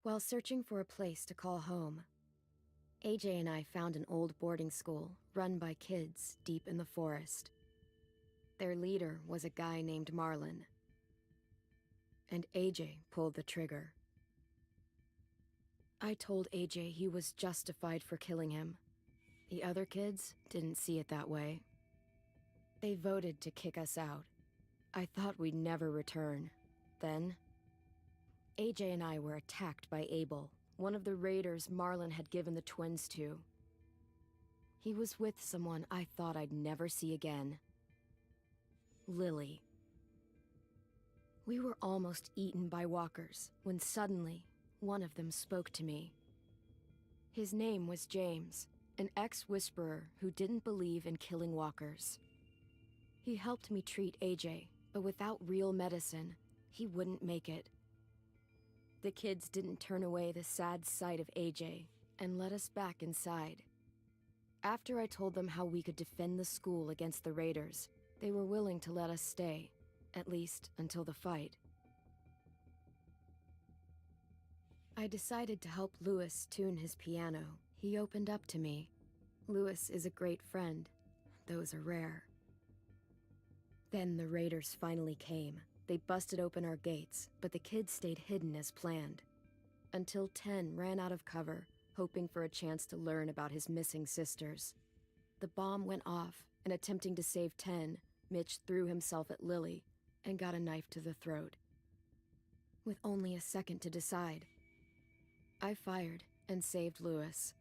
While searching for a place to call home, AJ and I found an old boarding school run by kids deep in the forest. Their leader was a guy named Marlin, and AJ pulled the trigger. I told AJ he was justified for killing him. The other kids didn't see it that way. They voted to kick us out. I thought we'd never return. Then, AJ and I were attacked by Abel, one of the raiders Marlin had given the twins to. He was with someone I thought I'd never see again. Lily. We were almost eaten by walkers when suddenly one of them spoke to me. His name was James, an ex-whisperer who didn't believe in killing walkers. He helped me treat AJ, but without real medicine, he wouldn't make it. The kids didn't turn away the sad sight of AJ and let us back inside. After I told them how we could defend the school against the raiders, they were willing to let us stay, at least until the fight. I decided to help Louis tune his piano. He opened up to me. Louis is a great friend. Those are rare. Then the raiders finally came. They busted open our gates, but the kids stayed hidden as planned. Until 10 ran out of cover, hoping for a chance to learn about his missing sisters. The bomb went off, and attempting to save 10, Mitch threw himself at Lily and got a knife to the throat. With only a second to decide, I fired and saved Louis.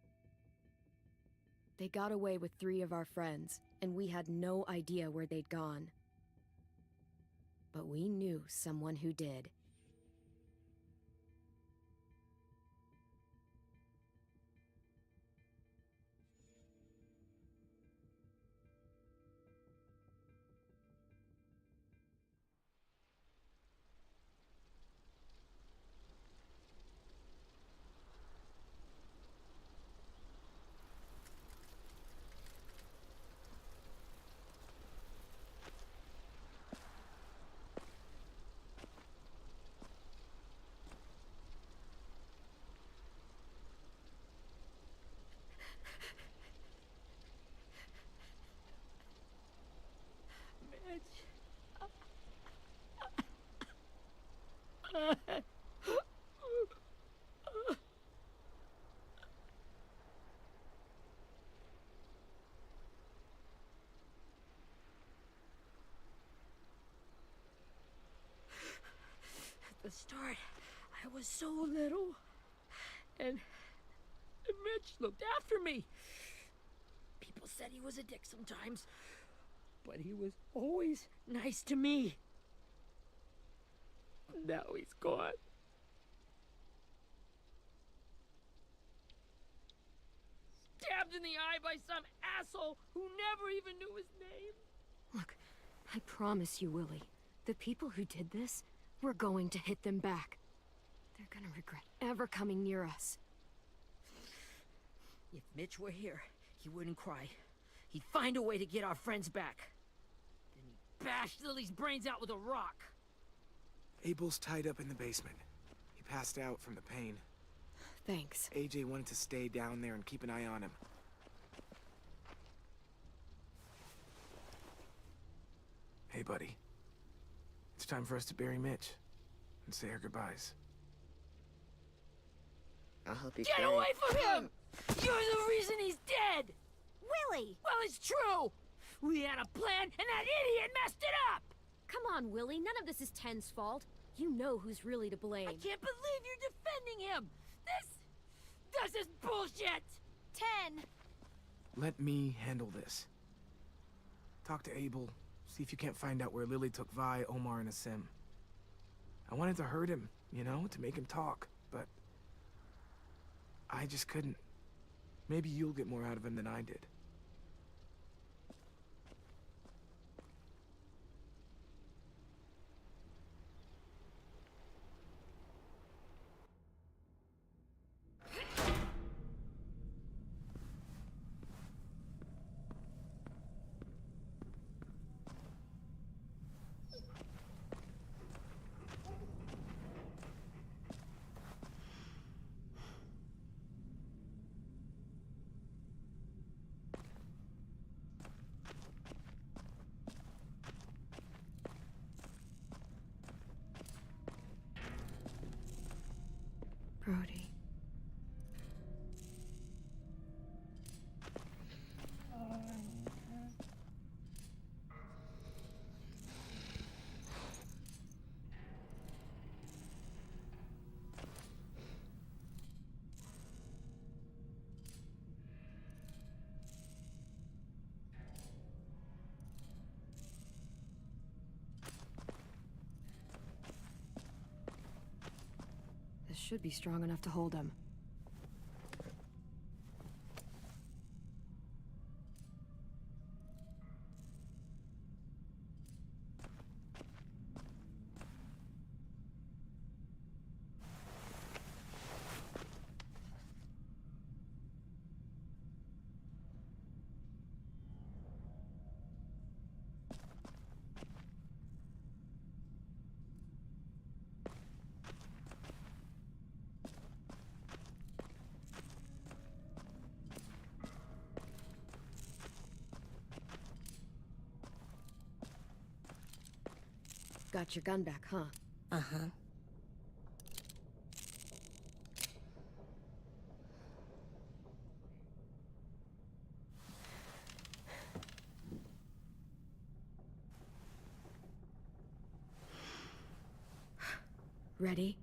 They got away with 3 of our friends, and we had no idea where they'd gone. But we knew someone who did. At the start, I was so little, and Mitch looked after me. People said he was a dick sometimes, but he was always nice to me. Now he's gone. Stabbed in the eye by some asshole who never even knew his name. Look, I promise you, Willie, the people who did this, we're going to hit them back. They're gonna regret ever coming near us. If Mitch were here, he wouldn't cry. He'd find a way to get our friends back. Then he'd bash Lily's brains out with a rock. Abel's tied up in the basement. He passed out from the pain. Thanks. AJ wanted to stay down there and keep an eye on him. Hey, buddy. It's time for us to bury Mitch and say our goodbyes. I'll help you Get carry away from him! You're the reason he's dead! Willie! Well, it's true! We had a plan, and that idiot messed it up! Come on, Willie, none of this is Ten's fault. You know who's really to blame. I can't believe you're defending him! This is bullshit! 10! Let me handle this. Talk to Abel. See if you can't find out where Lily took Vi, Omar, and Asim. I wanted to hurt him, you know, to make him talk, but I just couldn't. Maybe you'll get more out of him than I did. Brody. This should be strong enough to hold him. Got your gun back, huh? Uh-huh. Ready?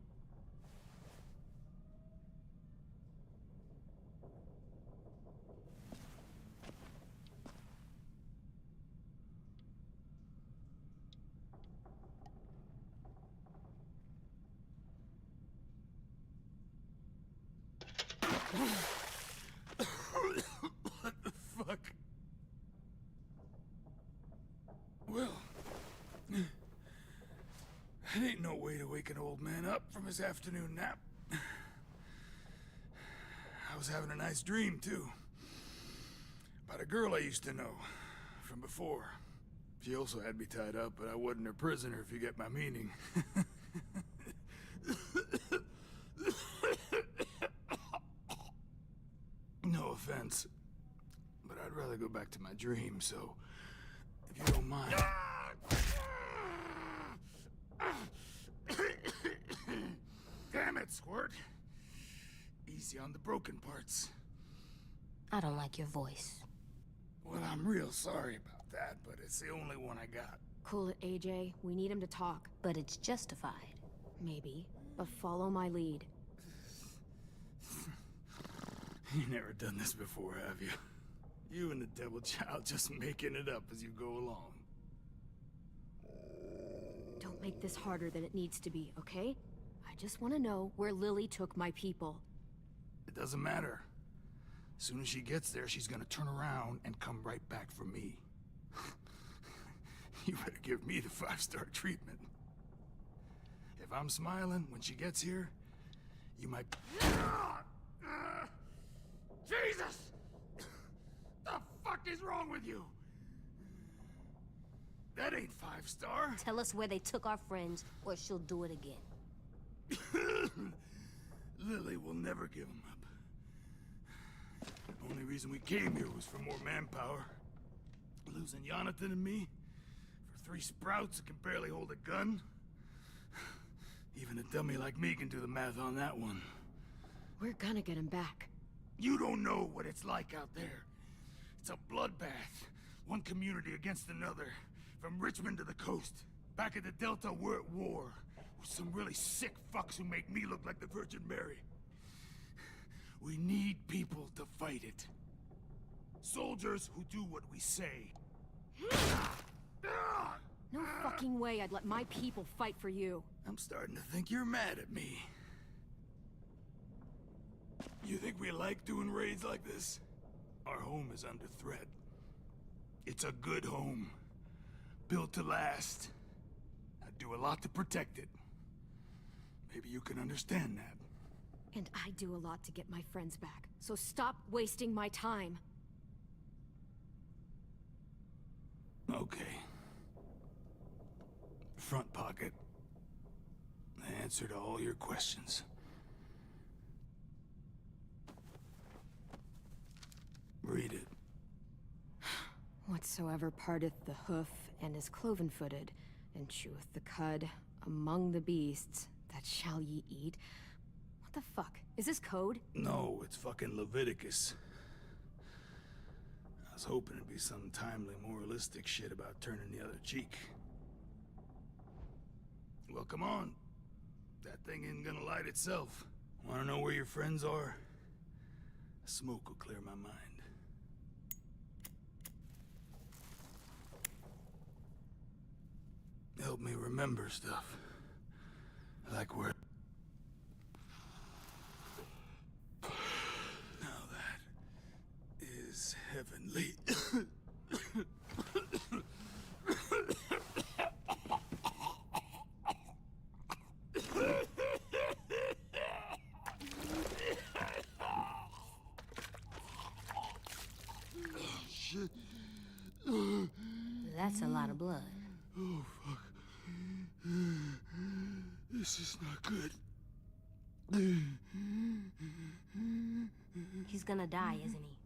What the fuck? Well, that ain't no way to wake an old man up from his afternoon nap. I was having a nice dream, too. About a girl I used to know from before. She also had me tied up, but I wasn't her prisoner, if you get my meaning. No offense, but I'd rather go back to my dream, so if you don't mind. Damn it, Squirt. Easy on the broken parts. I don't like your voice. Well, I'm real sorry about that, but it's the only one I got. Cool it, AJ. We need him to talk. But it's justified. Maybe. But follow my lead. You never done this before, have you? You and the devil child just making it up as you go along. Don't make this harder than it needs to be, okay? I just want to know where Lily took my people. It doesn't matter. As soon as she gets there, she's gonna turn around and come right back for me. You better give me the 5-star treatment. If I'm smiling when she gets here, you might... Jesus! The fuck is wrong with you? That ain't 5-star. Tell us where they took our friends, or she'll do it again. Lily will never give them up. The only reason we came here was for more manpower. Losing Jonathan and me for 3 sprouts that can barely hold a gun. Even a dummy like me can do the math on that one. We're gonna get him back. You don't know what it's like out there. It's a bloodbath. One community against another. From Richmond to the coast. Back at the Delta, we're at war. With some really sick fucks who make me look like the Virgin Mary. We need people to fight it. Soldiers who do what we say. No fucking way I'd let my people fight for you. I'm starting to think you're mad at me. You think we like doing raids like this? Our home is under threat. It's a good home. Built to last. I'd do a lot to protect it. Maybe you can understand that. And I do a lot to get my friends back. So stop wasting my time. Okay. Front pocket. The answer to all your questions. Read it. Whatsoever parteth the hoof and is cloven-footed, and cheweth the cud among the beasts, that shall ye eat. What the fuck? Is this code? No, it's fucking Leviticus. I was hoping it'd be some timely, moralistic shit about turning the other cheek. Well, come on. That thing ain't gonna light itself. Wanna know where your friends are? Smoke will clear my mind. Help me remember stuff. Like where... Now that is heavenly. Shit. That's a lot of blood. Oh, fuck. This is not good. He's gonna die, isn't he?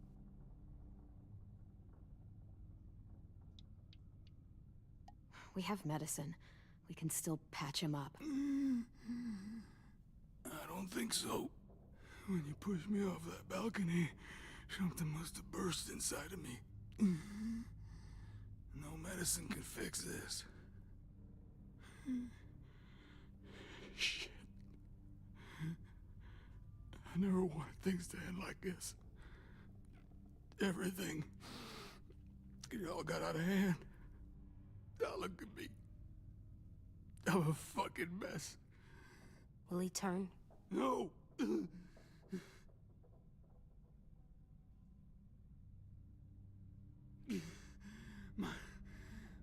We have medicine. We can still patch him up. I don't think so. When you pushed me off that balcony, something must have burst inside of me. No medicine can fix this. Shit. I never wanted things to end like this. Everything. It all got out of hand. Now look at me. I'm a fucking mess. Will he turn? No.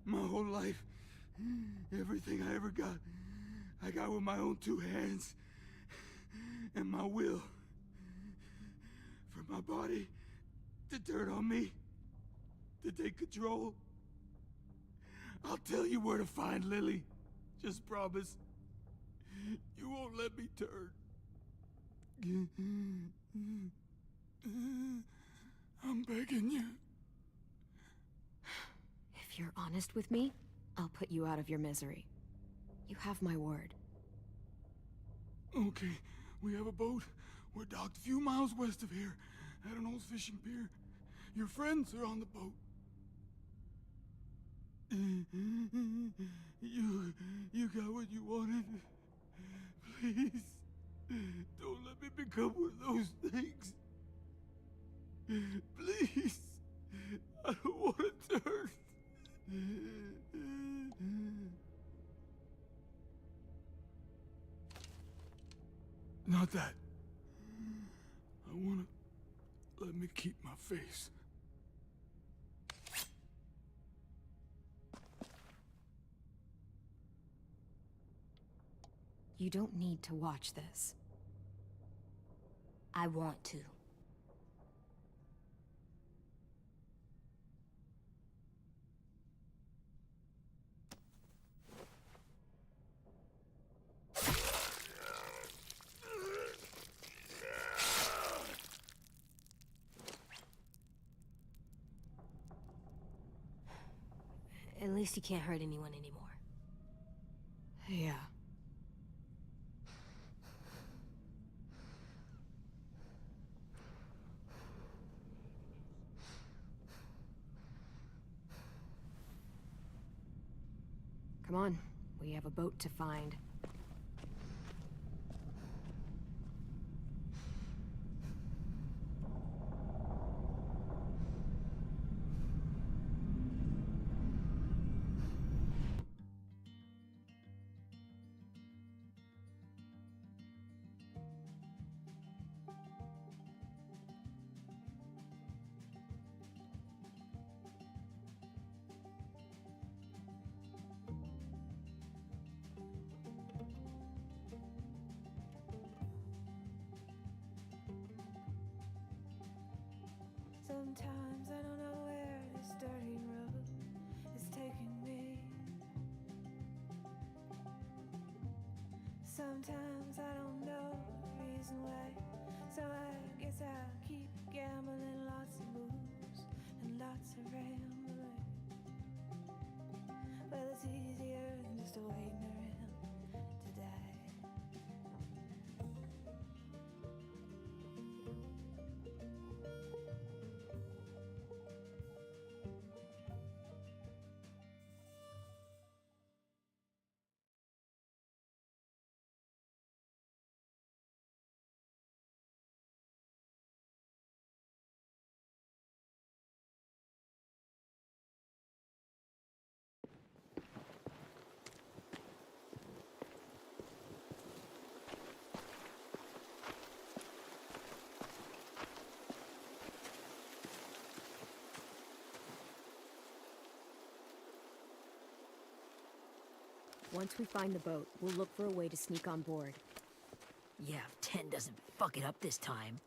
My whole life, everything I ever got, I got with my own two hands and my will. For my body to turn on me, to take control. I'll tell you where to find Lily. Just promise. You won't let me turn. I'm begging you. If you're honest with me, I'll put you out of your misery. You have my word. Okay, we have a boat. We're docked a few miles west of here, at an old fishing pier. Your friends are on the boat. You got what you wanted. Please, don't let me become one of those things. Please, I don't want to turn. Not that. I wanna let me keep my face. You don't need to watch this. I want to. At least he can't hurt anyone anymore. Yeah. Come on, we have a boat to find. Sometimes I don't know where this dirty road is taking me. Sometimes I don't know the reason why, so I guess I'll keep gambling. Lots of moves and lots of rambling. Well, it's easier than just waiting around to die. Once we find the boat, we'll look for a way to sneak on board. Yeah, if 10 doesn't fuck it up this time.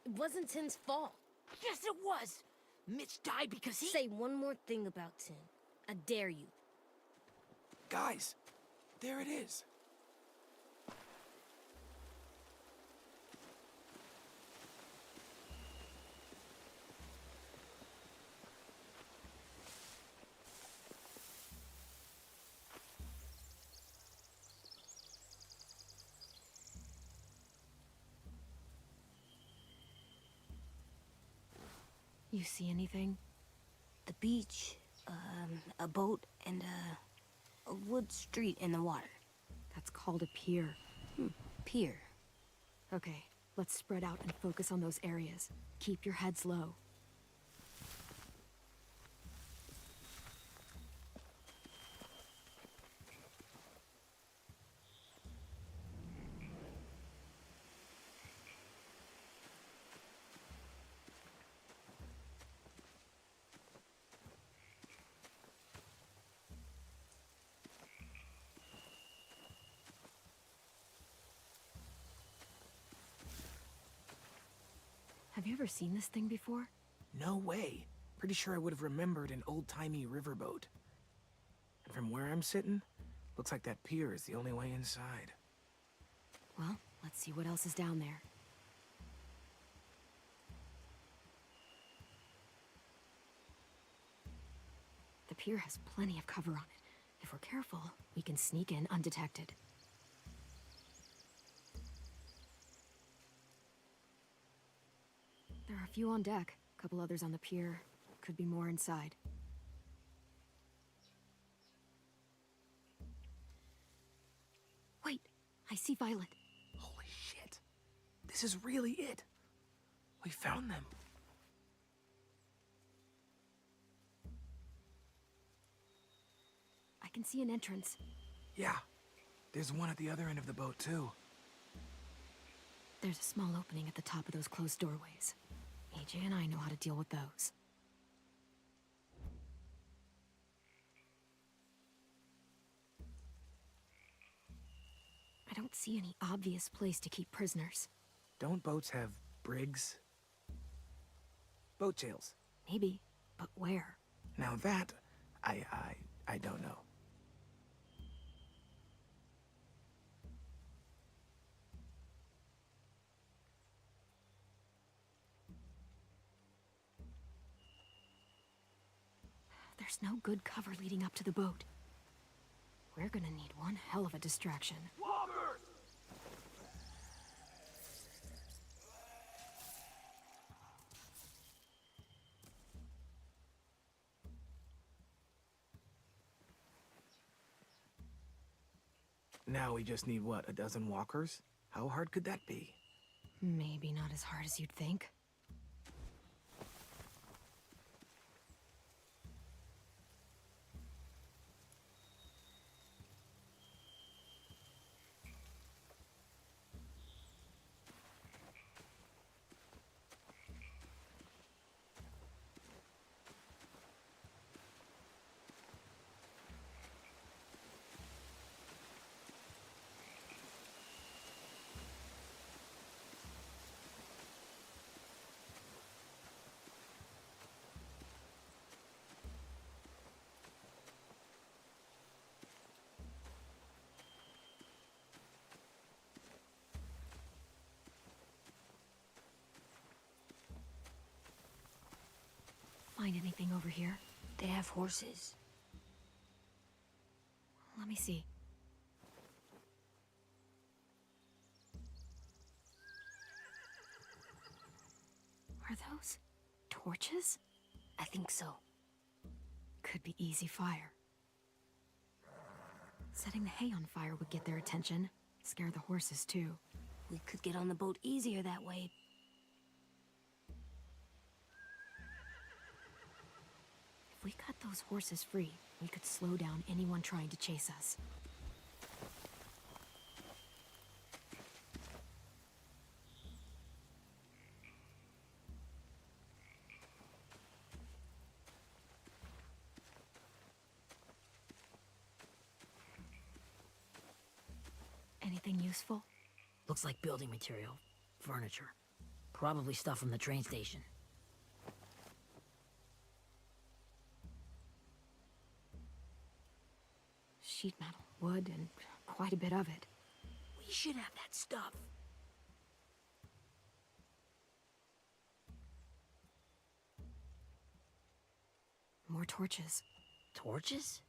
It wasn't Tin's fault. Yes, it was! Mitch died because he... Say one more thing about Tin. I dare you. Guys, there it is. You see anything? The beach, a boat, and a wood street in the water. That's called a pier. Pier. Okay, let's spread out and focus on those areas. Keep your heads low. Have you ever seen this thing before? No way. Pretty sure I would have remembered an old-timey riverboat. And from where I'm sitting, looks like that pier is the only way inside. Well, let's see what else is down there. The pier has plenty of cover on it. If we're careful, we can sneak in undetected. There are a few on deck, a couple others on the pier. Could be more inside. Wait, I see Violet. Holy shit. This is really it. We found them. I can see an entrance. Yeah. There's one at the other end of the boat, too. There's a small opening at the top of those closed doorways. AJ and I know how to deal with those. I don't see any obvious place to keep prisoners. Don't boats have brigs? Boat jails. Maybe, but where? Now that, I don't know. There's no good cover leading up to the boat. We're gonna need one hell of a distraction. Walkers! Now we just need, what, a dozen walkers? How hard could that be? Maybe not as hard as you'd think. Find anything over here? They have horses. Let me see. Are those torches? I think so. Could be easy fire. Setting the hay on fire would get their attention. Scare the horses, too. We could get on the boat easier that way. If we cut those horses free, we could slow down anyone trying to chase us. Anything useful? Looks like building material. Furniture. Probably stuff from the train station. Sheet metal, wood, and quite a bit of it. We should have that stuff. More torches. Torches?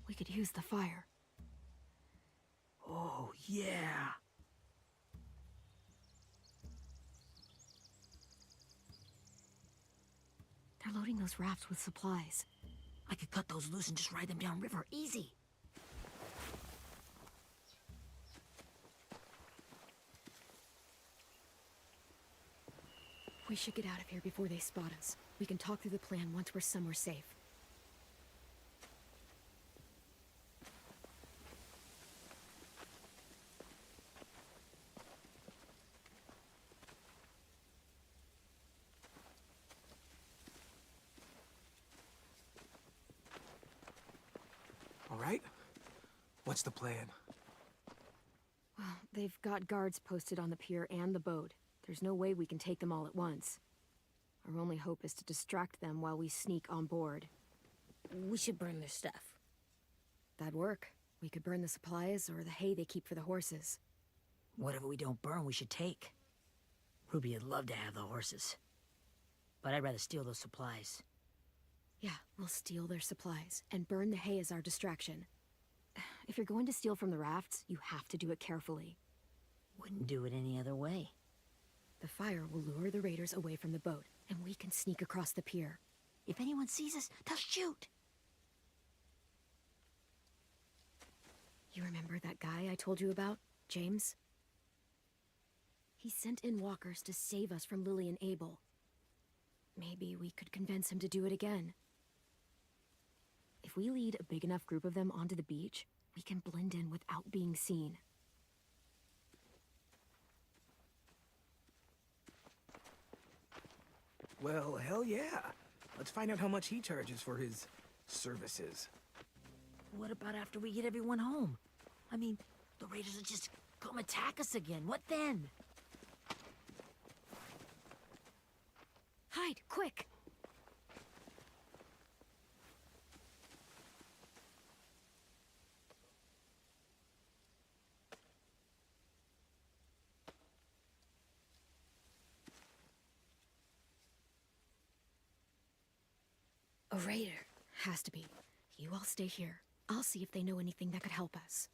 We could use the fire. Oh, yeah. They're loading those rafts with supplies. I could cut those loose and just ride them downriver. Easy. We should get out of here before they spot us. We can talk through the plan once we're somewhere safe. All right? What's the plan? Well, they've got guards posted on the pier and the boat. There's no way we can take them all at once. Our only hope is to distract them while we sneak on board. We should burn their stuff. That'd work. We could burn the supplies or the hay they keep for the horses. Whatever we don't burn, we should take. Ruby would love to have the horses. But I'd rather steal those supplies. Yeah, we'll steal their supplies and burn the hay as our distraction. If you're going to steal from the rafts, you have to do it carefully. Wouldn't do it any other way. The fire will lure the raiders away from the boat, and we can sneak across the pier. If anyone sees us, they'll shoot. You remember that guy I told you about, James? He sent in walkers to save us from Lily and Abel. Maybe we could convince him to do it again. If we lead a big enough group of them onto the beach, we can blend in without being seen. Well, hell yeah. Let's find out how much he charges for his services. What about after we get everyone home? I mean, the raiders will just come attack us again. What then? Hide, quick! A raider. Has to be. You all stay here. I'll see if they know anything that could help us.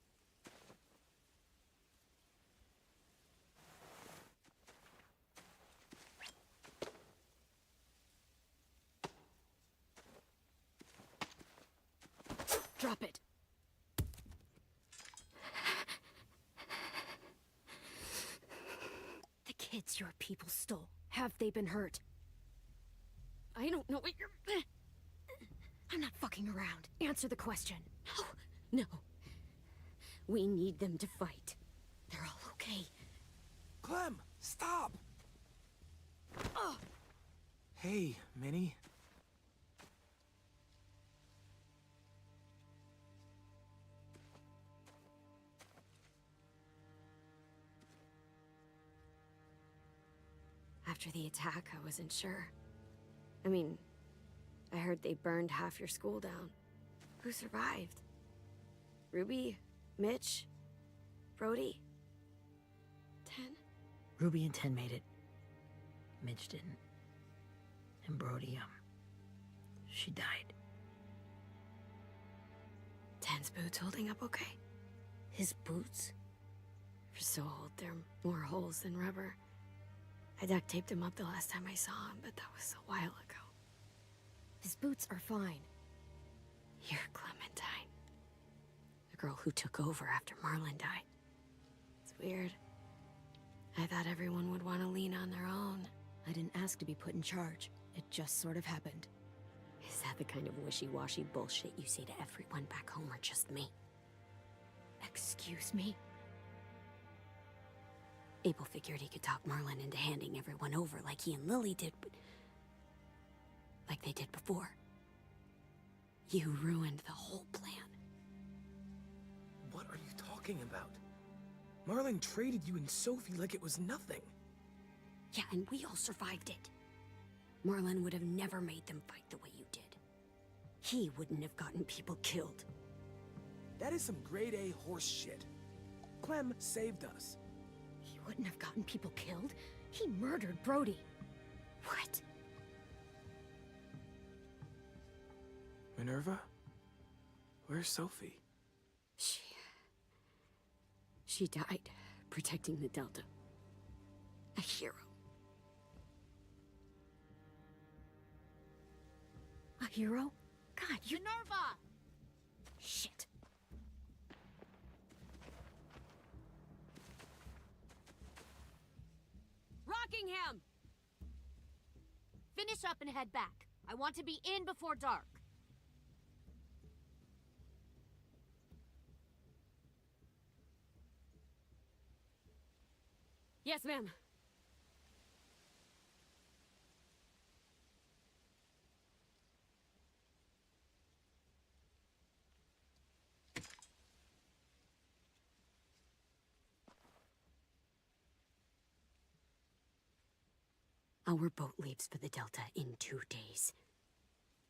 Drop it. The kids your people stole. Have they been hurt? I don't know what you're... I'm not fucking around. Answer the question. No. No. We need them to fight. They're all okay. Clem, stop! Hey, Minnie. After the attack, I wasn't sure. I mean, I heard they burned half your school down. Who survived? Ruby? Mitch? Brody? 10? Ruby and 10 made it. Mitch didn't. And Brody, she died. 10's boots holding up okay? His boots? They're so old, there are more holes than rubber. I duct taped him up the last time I saw him, but that was a while ago. His boots are fine. You're Clementine. The girl who took over after Marlon died. It's weird. I thought everyone would want to lean on their own. I didn't ask to be put in charge. It just sort of happened. Is that the kind of wishy-washy bullshit you say to everyone back home or just me? Excuse me? Abel figured he could talk Marlon into handing everyone over like he and Lily did, but... like they did before. You ruined the whole plan. What are you talking about? Marlon traded you and Sophie like it was nothing. Yeah, and we all survived it. Marlon would have never made them fight the way you did. He wouldn't have gotten people killed. That is some grade A horse shit. Clem saved us. He wouldn't have gotten people killed. He murdered Brody. What? Minerva? Where's Sophie? She died protecting the Delta. A hero. A hero? God, you... Minerva! Shit. Rockingham! Finish up and head back. I want to be in before dark. Yes, ma'am. Our boat leaves for the Delta in 2 days.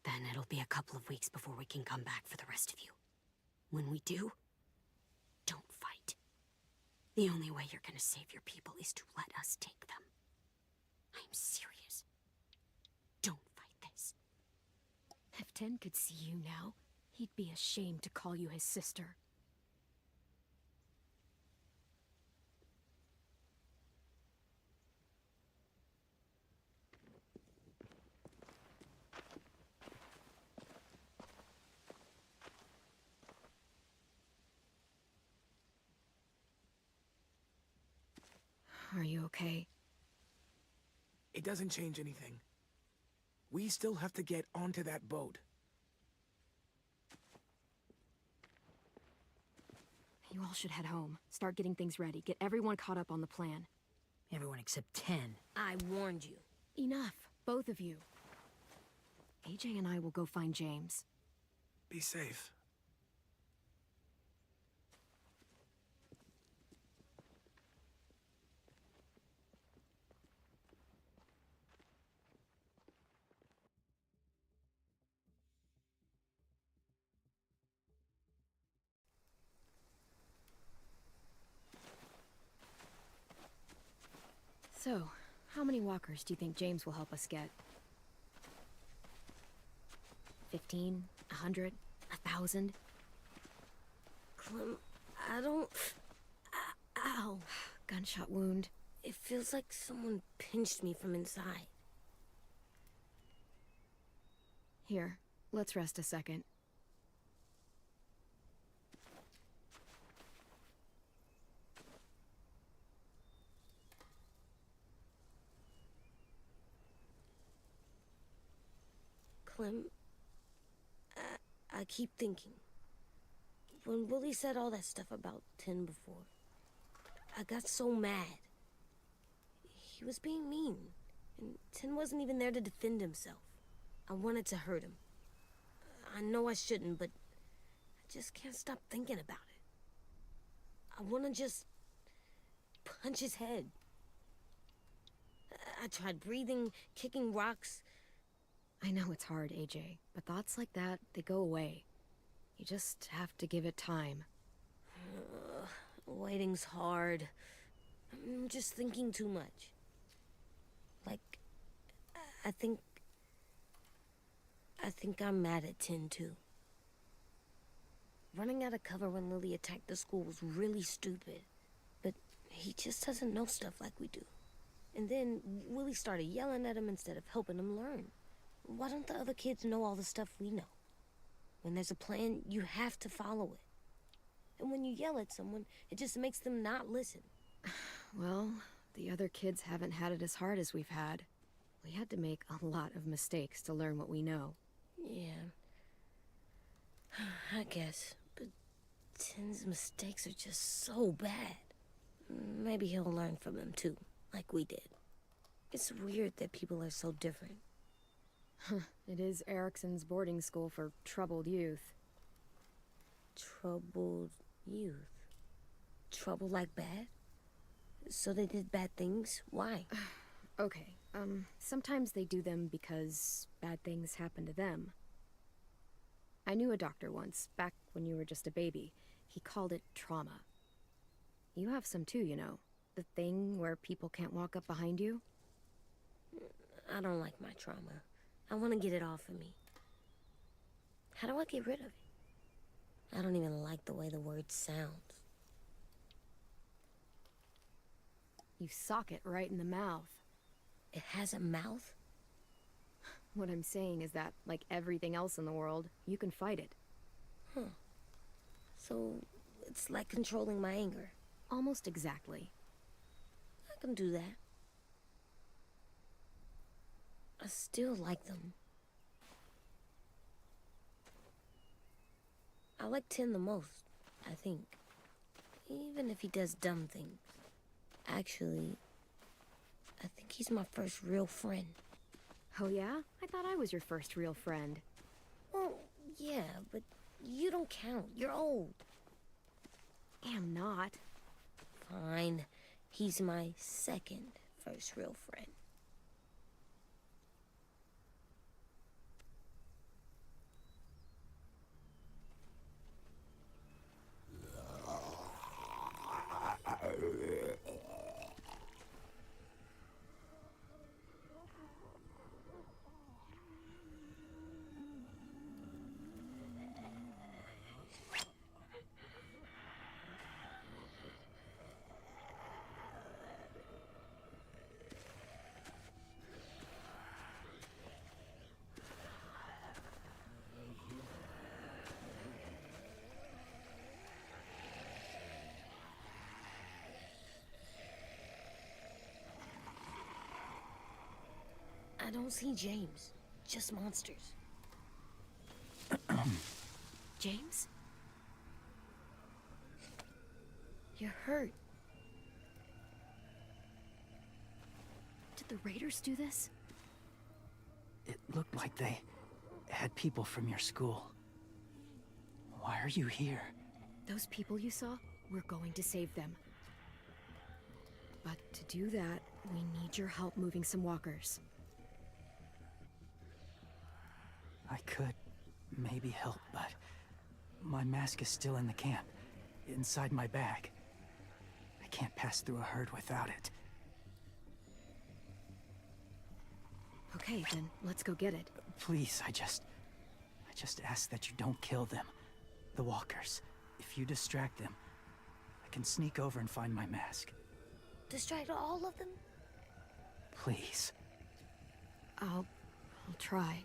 Then it'll be a couple of weeks before we can come back for the rest of you. When we do, don't fight. The only way you're gonna save your people is to let us take them. I'm serious. Don't fight this. If Ten could see you now, he'd be ashamed to call you his sister. Are you okay? It doesn't change anything. We still have to get onto that boat. You all should head home. Start getting things ready. Get everyone caught up on the plan. Everyone except 10. I warned you. Enough, both of you. AJ and I will go find James. Be safe. So, how many walkers do you think James will help us get? 15? 100? 1,000? Clem, I don't... Ow. Gunshot wound. It feels like someone pinched me from inside. Here, let's rest a second. Clem, I keep thinking. When Willie said all that stuff about Tin before, I got so mad. He was being mean, and Tin wasn't even there to defend himself. I wanted to hurt him. I know I shouldn't, but I just can't stop thinking about it. I want to just punch his head. I tried breathing, kicking rocks. I know it's hard, AJ, but thoughts like that, they go away. You just have to give it time. Waiting's hard. I'm just thinking too much. Like, I think I'm mad at Tin, too. Running out of cover when Lily attacked the school was really stupid. But he just doesn't know stuff like we do. And then Willie started yelling at him instead of helping him learn. Why don't the other kids know all the stuff we know? When there's a plan, you have to follow it. And when you yell at someone, it just makes them not listen. Well, the other kids haven't had it as hard as we've had. We had to make a lot of mistakes to learn what we know. Yeah. I guess. But Tin's mistakes are just so bad. Maybe he'll learn from them too, like we did. It's weird that people are so different. It is Erickson's boarding school for troubled youth. Troubled youth. trouble like bad? So they did bad things? Why? Okay, sometimes they do them because bad things happen to them. I knew a doctor once, back when you were just a baby. He called it trauma. You have some too, you know. The thing where people can't walk up behind you. I don't like my trauma. I want to get it off of me. How do I get rid of it? I don't even like the way the word sounds. You sock it right in the mouth. It has a mouth? What I'm saying is that, like everything else in the world, you can fight it. Huh. So, it's like controlling my anger. Almost exactly. I can do that. I still like them. I like Tin the most, I think. Even if he does dumb things. Actually, I think he's my first real friend. Oh yeah? I thought I was your first real friend. Well, yeah, but you don't count. You're old. Am not. Fine. He's my second first real friend. I don't see James. Just monsters. James? You're hurt. Did the Raiders do this? It looked like they had people from your school. Why are you here? Those people you saw, we're going to save them. But to do that, we need your help moving some walkers. I could maybe help, but my mask is still in the camp, inside my bag. I can't pass through a herd without it. Okay, then let's go get it. Please, I just ask that you don't kill them. The walkers. If you distract them, I can sneak over and find my mask. Distract all of them? Please. I'll try.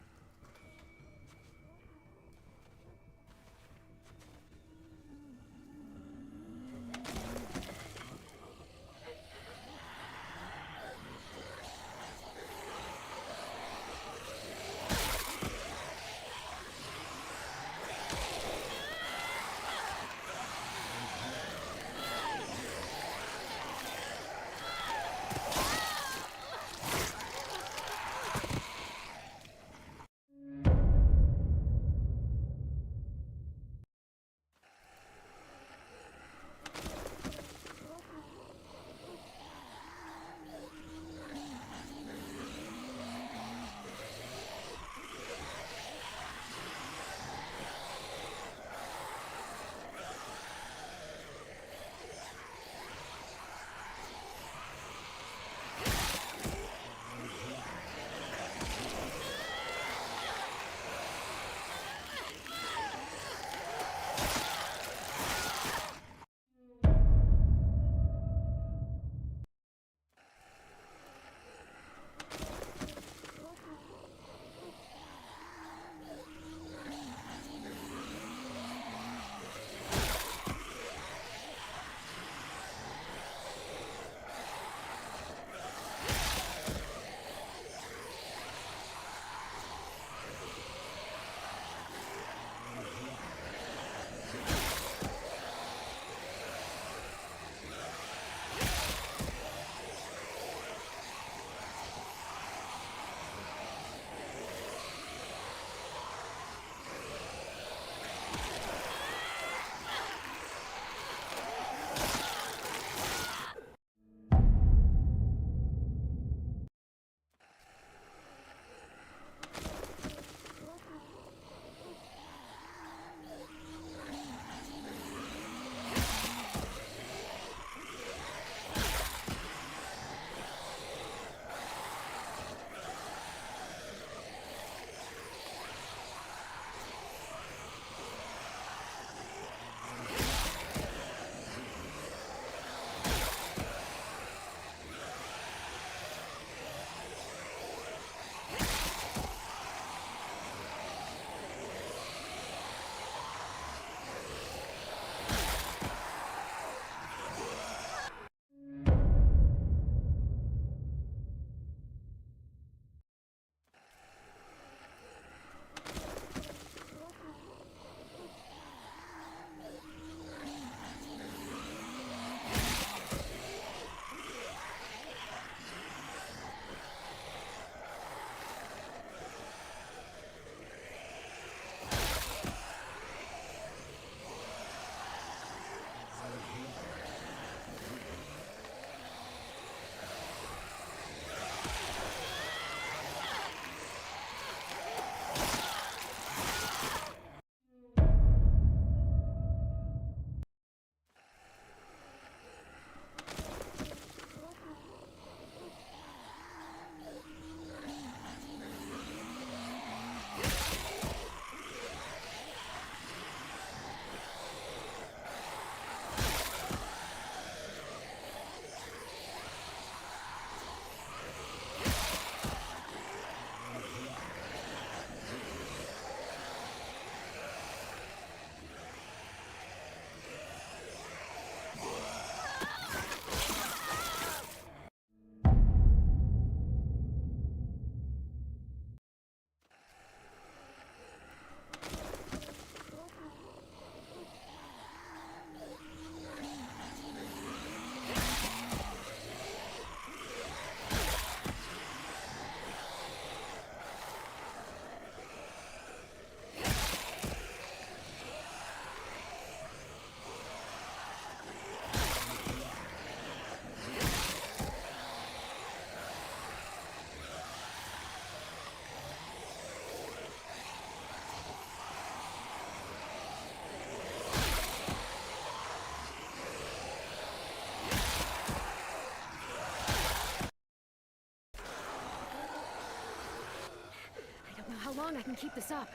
long I can keep this up.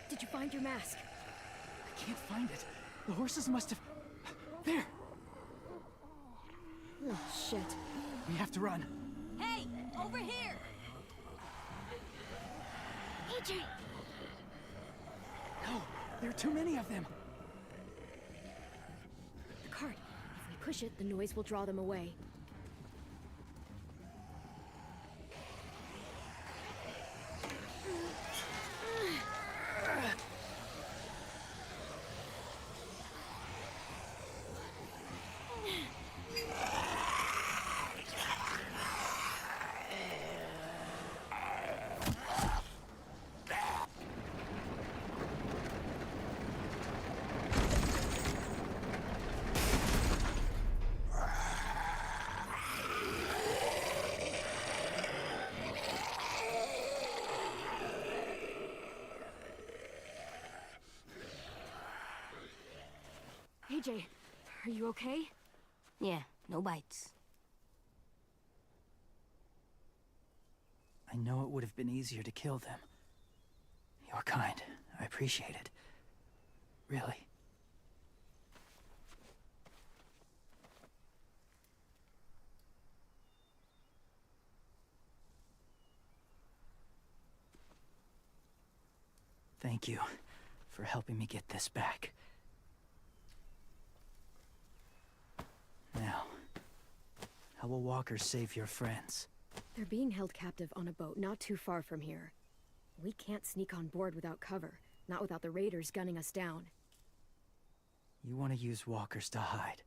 Did you find your mask? I can't find it. The horses must have... There! Oh, shit. We have to run. Hey, over here! AJ! No, there are too many of them. The cart. If we push it, the noise will draw them away. AJ, are you okay? Yeah, no bites. I know it would have been easier to kill them. You're kind. I appreciate it. Really. Thank you for helping me get this back. Now, how will walkers save your friends? They're being held captive on a boat not too far from here. We can't sneak on board without cover, not without the raiders gunning us down. You want to use walkers to hide?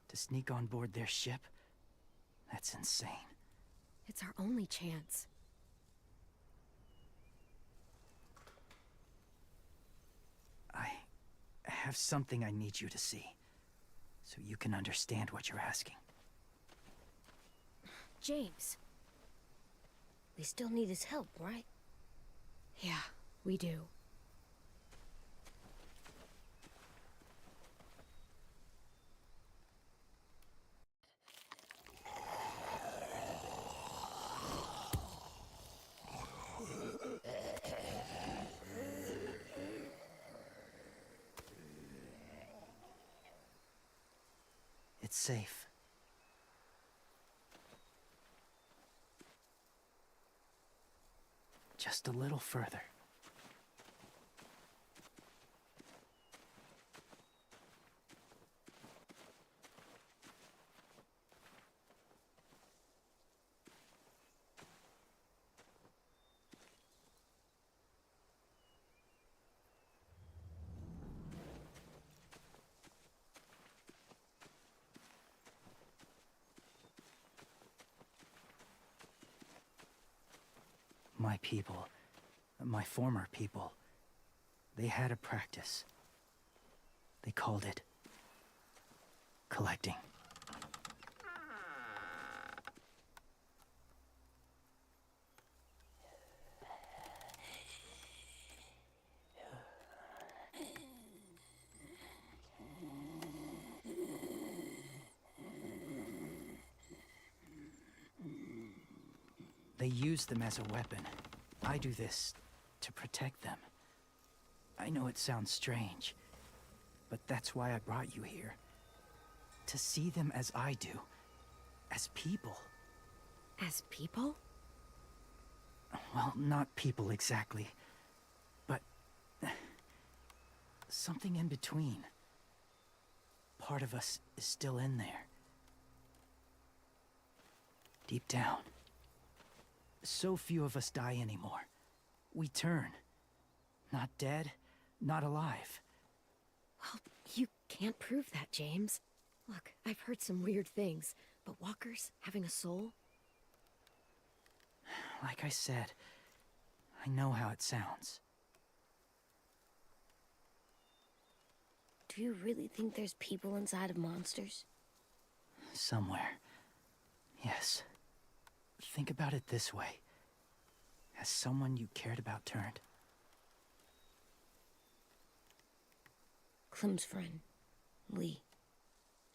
To sneak on board their ship? That's insane. It's our only chance. I have something I need you to see, so you can understand what you're asking. James. We still need his help, right? Yeah, we do. It's safe. Just a little further. My people, my former people, they had a practice. They called it collecting. They use them as a weapon. I do this to protect them. I know it sounds strange, but that's why I brought you here. To see them as I do. As people. As people? Well, not people exactly, but something in between. Part of us is still in there. Deep down. So few of us die anymore. We turn. Not dead, not alive. Well, you can't prove that, James. Look, I've heard some weird things, but walkers having a soul? Like I said, I know how it sounds. Do you really think there's people inside of monsters? Somewhere. Yes. Think about it this way. Has someone you cared about turned? Clem's friend, Lee.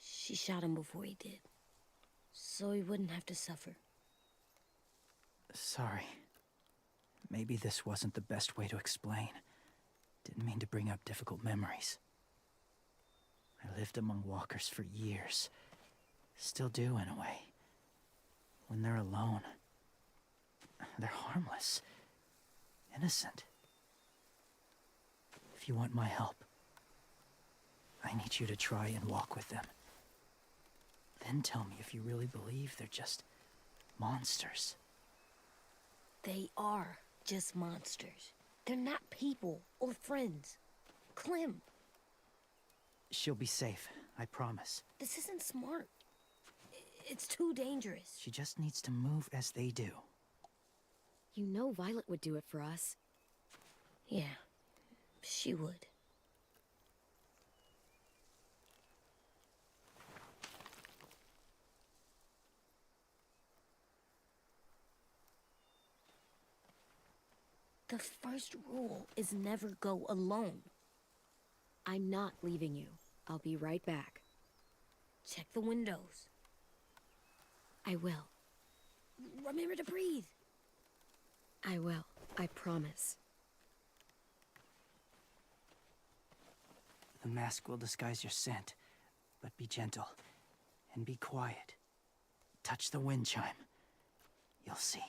She shot him before he did. So he wouldn't have to suffer. Sorry. Maybe this wasn't the best way to explain. Didn't mean to bring up difficult memories. I lived among walkers for years. Still do, in a way. When they're alone, they're harmless. Innocent. If you want my help, I need you to try and walk with them. Then tell me if you really believe they're just monsters. They are just monsters. They're not people or friends. Clem, She'll be safe, I promise. this isn't smart. It's too dangerous. She just needs to move as they do. You know Violet would do it for us. Yeah, she would. The first rule is never go alone. I'm not leaving you. I'll be right back. Check the windows. I will. Remember to breathe. I will. I promise. The mask will disguise your scent, but be gentle and be quiet. Touch the wind chime. You'll see.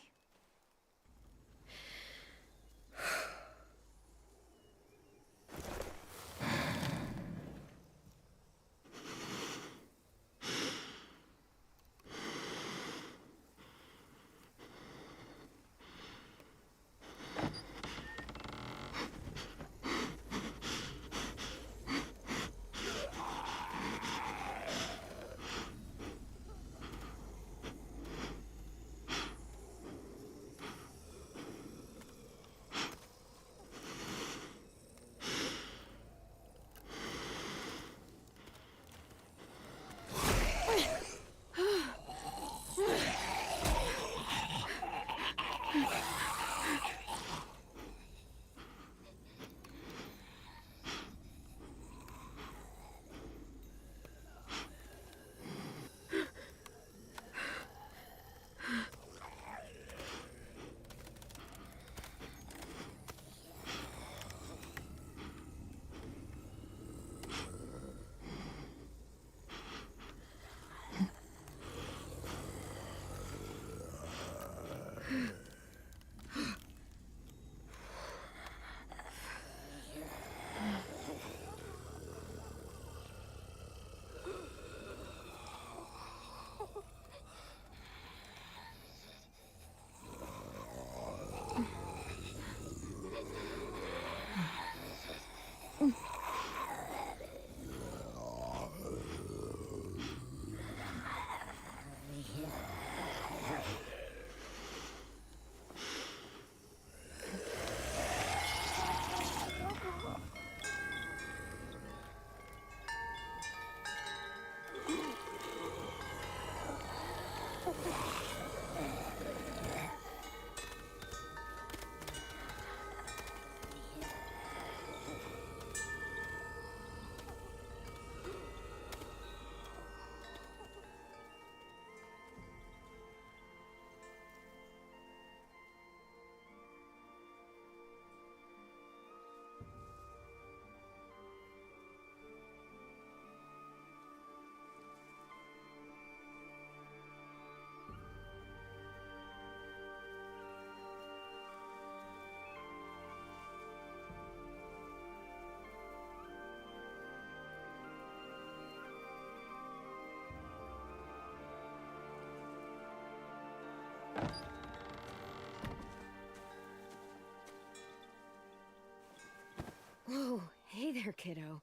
Whoa, hey there, kiddo.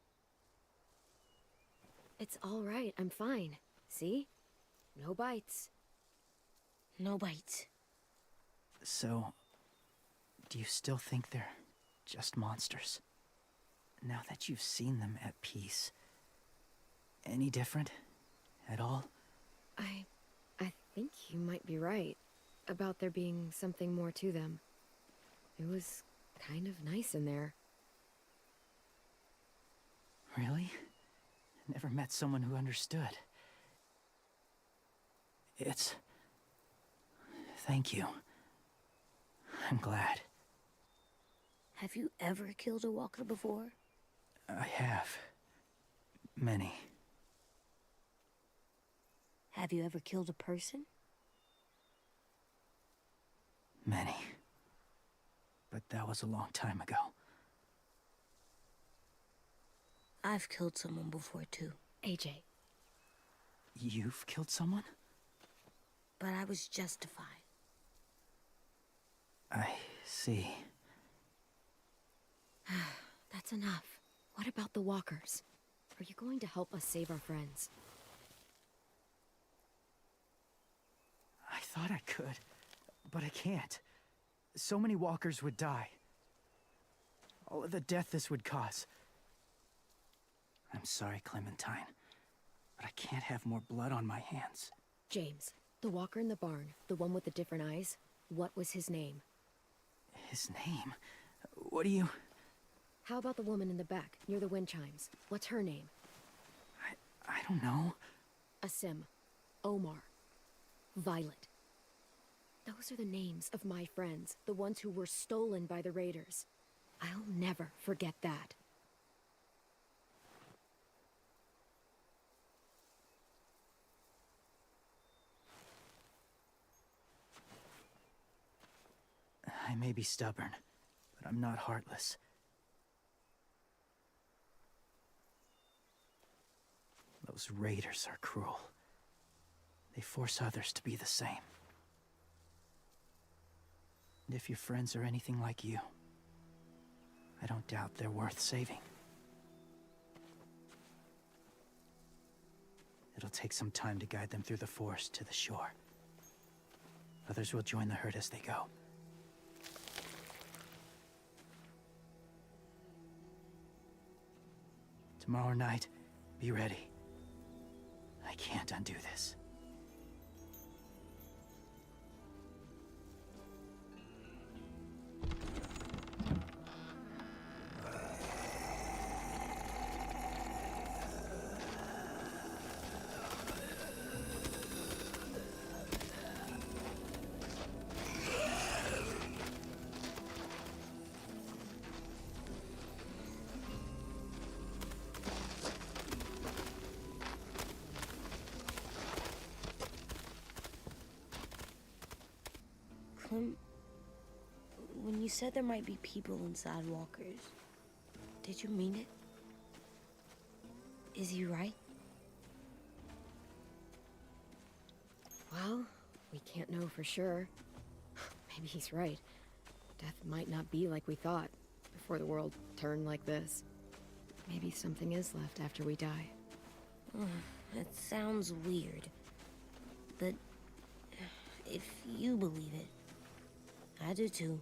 It's all right, I'm fine. See? No bites. No bites. So, do you still think they're just monsters? Now that you've seen them at peace, any different at all? I think you might be right about there being something more to them. It was kind of nice in there. Really? Never met someone who understood. Thank you. I'm glad. Have you ever killed a walker before? I have. Many. Have you ever killed a person? Many. But that was a long time ago. I've killed someone before, too. AJ, You've killed someone? But I was justified. I see. that's enough. What about the walkers? Are you going to help us save our friends? I thought I could, but I can't. So many walkers would die. All of the death this would cause. I'm sorry, Clementine, but I can't have more blood on my hands. James, the walker in the barn, the one with the different eyes, what was his name? His name? What do you... How about the woman in the back, near the wind chimes? What's her name? I don't know. Asim, Omar, Violet. Those are the names of my friends, the ones who were stolen by the raiders. I'll never forget that. I may be stubborn, but I'm not heartless. Those raiders are cruel. They force others to be the same. And if your friends are anything like you, I don't doubt they're worth saving. It'll take some time to guide them through the forest to the shore. Others will join the herd as they go. Tomorrow night, be ready. I can't undo this. When you said there might be people inside walkers, did you mean it? Is he right? Well, we can't know for sure. Maybe he's right. Death might not be like we thought, before the world turned like this. Maybe something is left after we die. That sounds weird. But if you believe it, I do too.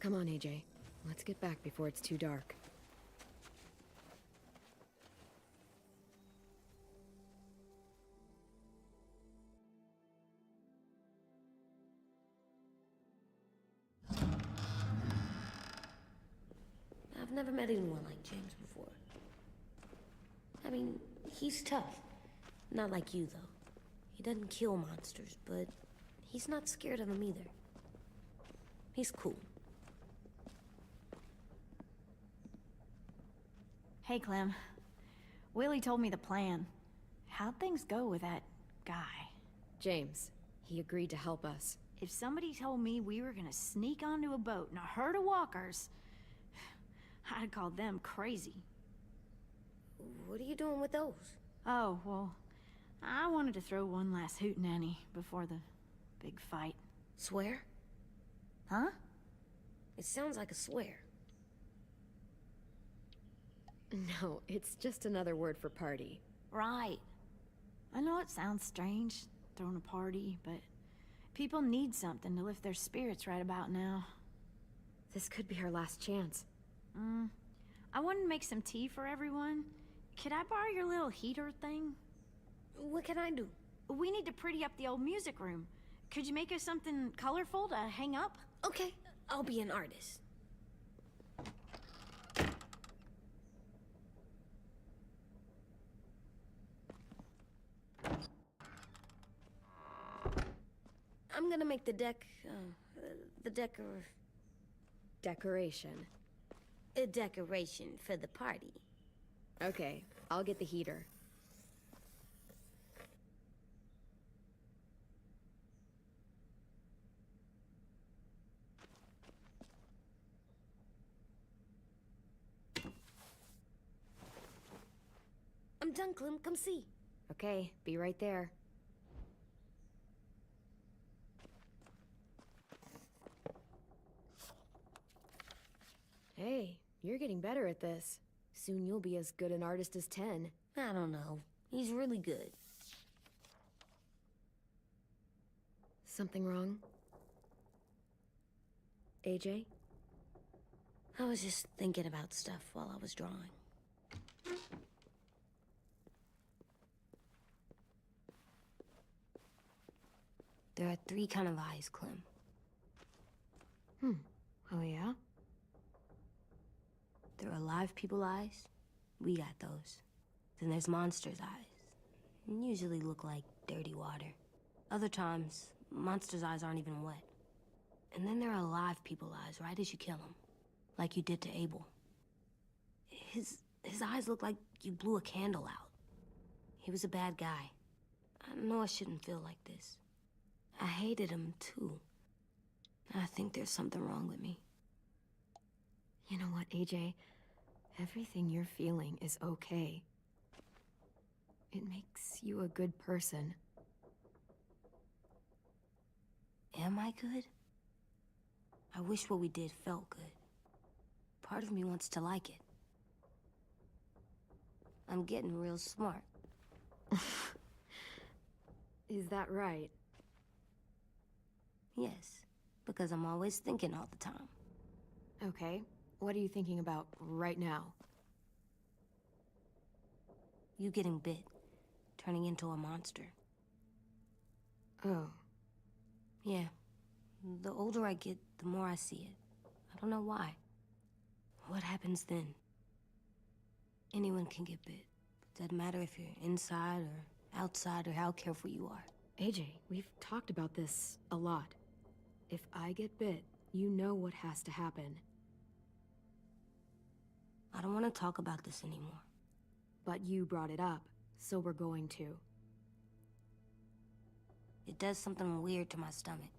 Come on, AJ. Let's get back before it's too dark. I've never met anyone like James before. I mean, he's tough. Not like you, though. He doesn't kill monsters, but he's not scared of them either. He's cool. Hey, Clem. Willie told me the plan. How'd things go with that guy? James, he agreed to help us. If somebody told me we were gonna sneak onto a boat in a herd of walkers, I'd call them crazy. What are you doing with those? Oh, well, I wanted to throw one last hootenanny before the big fight. Swear? Huh? It sounds like a swear. No, it's just another word for party. Right. I know it sounds strange, throwing a party, but people need something to lift their spirits right about now. This could be our last chance. I wanted to make some tea for everyone. Could I borrow your little heater thing? What can I do? We need to pretty up the old music room. Could you make us something colorful to hang up? Okay, I'll be an artist. I'm gonna make the deck decoration. A decoration for the party. Okay, I'll get the heater. I'm done, Clem. Come see. Okay, be right there. Hey, you're getting better at this. Soon you'll be as good an artist as 10. I don't know. He's really good. Something wrong? AJ? I was just thinking about stuff while I was drawing. There are 3 kind of eyes, Clem. Oh yeah? There are alive people eyes. We got those. Then there's monsters' eyes. Usually look like dirty water. Other times, monsters' eyes aren't even wet. And then there are alive people eyes right as you kill them. Like you did to Abel. His eyes look like you blew a candle out. He was a bad guy. I know I shouldn't feel like this. I hated him too. I think there's something wrong with me. You know what, AJ? Everything you're feeling is okay. It makes you a good person. Am I good? I wish what we did felt good. Part of me wants to like it. I'm getting real smart. Is that right? Yes, because I'm always thinking all the time. Okay, what are you thinking about right now? You getting bit, turning into a monster. Oh. Yeah. The older I get, the more I see it. I don't know why. What happens then? Anyone can get bit. Doesn't matter if you're inside or outside or how careful you are. AJ, we've talked about this a lot. If I get bit, you know what has to happen. I don't want to talk about this anymore. But you brought it up, so we're going to. It does something weird to my stomach.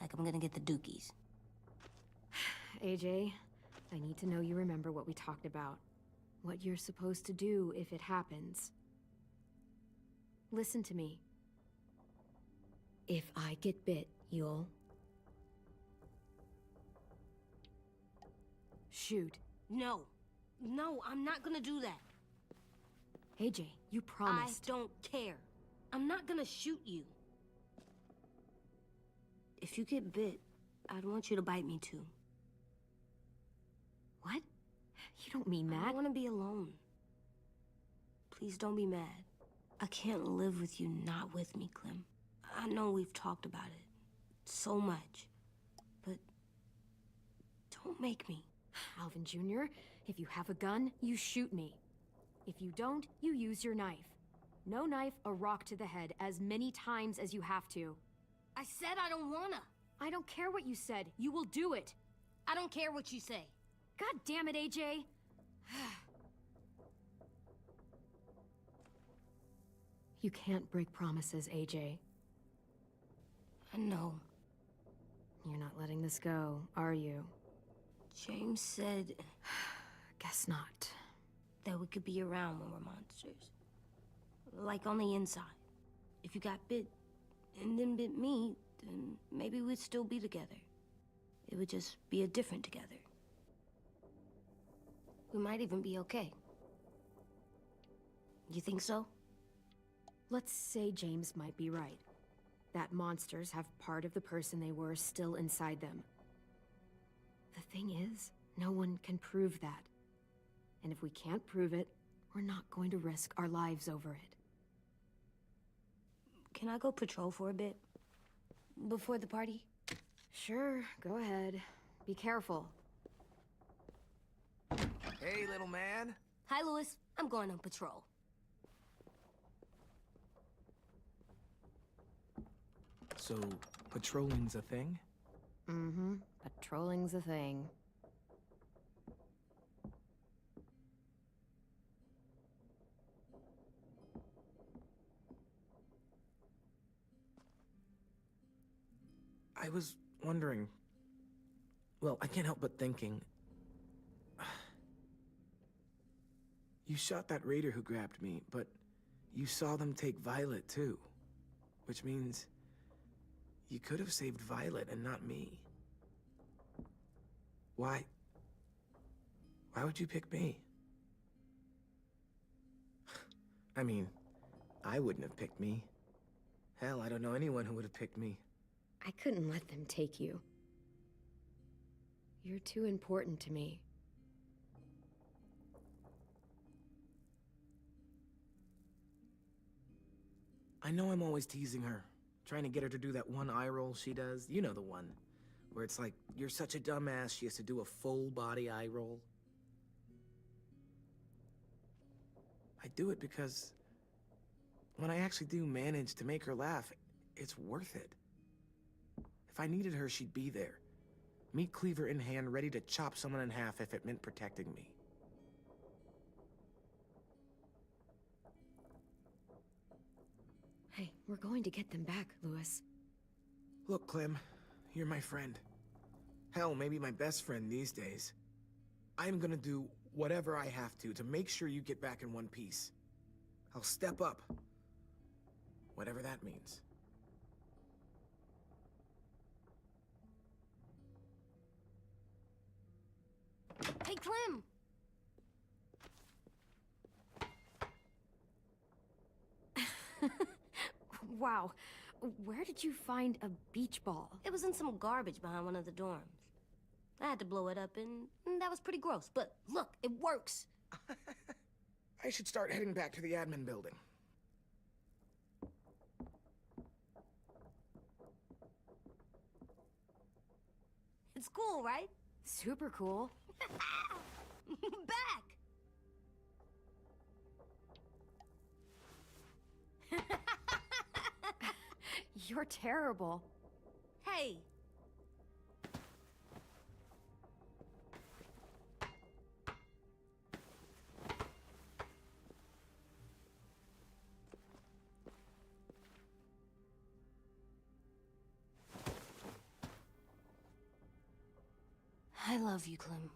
Like I'm gonna get the dookies. AJ, I need to know you remember what we talked about. What you're supposed to do if it happens. Listen to me. If I get bit, you'll... shoot. No. No, I'm not gonna do that. AJ, you promised. I don't care. I'm not gonna shoot you. If you get bit, I'd want you to bite me too. What? You don't mean I that. don't want to be alone. Please don't be mad. I can't live with you not with me, Clem. I know we've talked about it so much, but don't make me. Alvin Jr., if you have a gun, you shoot me. If you don't, you use your knife. No knife, a rock to the head as many times as you have to. I said I don't wanna. I don't care what you said. You will do it. I don't care what you say. God damn it, AJ. You can't break promises, AJ. I know. You're not letting this go, are you? James said Guess not. that we could be around when we're monsters. Like on the inside. If you got bit and then bit me, then maybe we'd still be together. It would just be a different together. We might even be okay. You think so? Let's say James might be right. That monsters have part of the person they were still inside them. The thing is, no one can prove that. And if we can't prove it, we're not going to risk our lives over it. Can I go patrol for a bit? Before the party? Sure, go ahead. Be careful. Hey, little man. Hi, Louis. I'm going on patrol. So, patrolling's a thing? Mm-hmm. Patrolling's a thing. I was wondering... Well, I can't help but thinking... You shot that raider who grabbed me, but you saw them take Violet too. Which means... you could have saved Violet and not me. Why? Why would you pick me? I mean, I wouldn't have picked me. Hell, I don't know anyone who would have picked me. I couldn't let them take you. You're too important to me. I know I'm always teasing her, trying to get her to do that one eye roll she does. You know the one, where it's like, you're such a dumbass, she has to do a full body eye roll. I do it because when I actually do manage to make her laugh, it's worth it. If I needed her, she'd be there. Meat cleaver in hand, ready to chop someone in half if it meant protecting me. Hey, we're going to get them back, Louis. Look, Clem, you're my friend. Hell, maybe my best friend these days. I'm gonna do whatever I have to make sure you get back in one piece. I'll step up. Whatever that means. Hey, Clem! Wow. Where did you find a beach ball? It was in some garbage behind one of the dorms. I had to blow it up, and that was pretty gross. But look, it works. I should start heading back to the admin building. It's cool, right? Super cool. Back! You're terrible. Hey! I love you, Clem.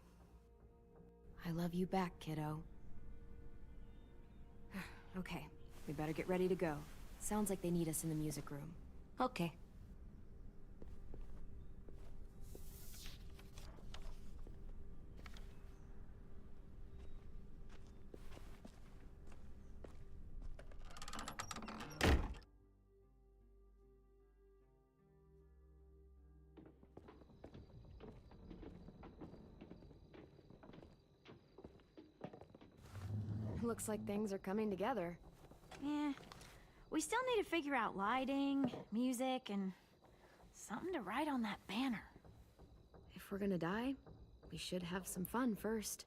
I love you back, kiddo. Okay, we better get ready to go. Sounds like they need us in the music room. Okay. Looks like things are coming together. Yeah. We still need to figure out lighting, music, and something to write on that banner. If we're gonna die, we should have some fun first.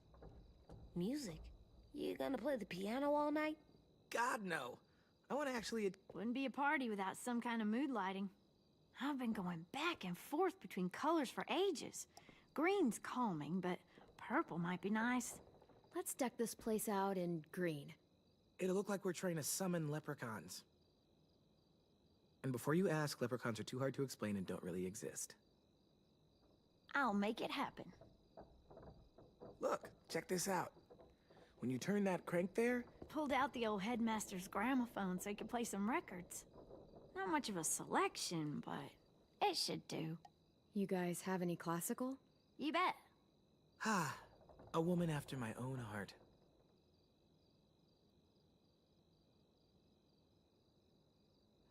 Music? You gonna play the piano all night? God, no. I want to actually... Wouldn't be a party without some kind of mood lighting. I've been going back and forth between colors for ages. Green's calming, but purple might be nice. Let's deck this place out in green. It'll look like we're trying to summon leprechauns. And before you ask, leprechauns are too hard to explain and don't really exist. I'll make it happen. Look, check this out. When you turn that crank there... Pulled out the old headmaster's gramophone so he could play some records. Not much of a selection, but it should do. You guys have any classical? You bet. Ah, a woman after my own heart.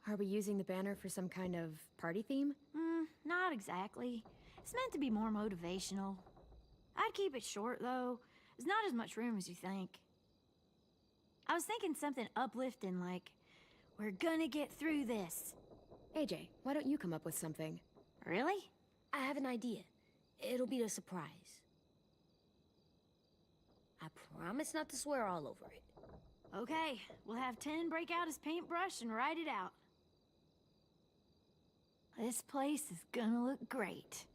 Are we using the banner for some kind of party theme? Not exactly. It's meant to be more motivational. I'd keep it short, though. There's not as much room as you think. I was thinking something uplifting like, we're gonna get through this. AJ, why don't you come up with something? Really? I have an idea. It'll be a surprise. I promise not to swear all over it. Okay, we'll have 10 break out his paintbrush and write it out. This place is gonna look great.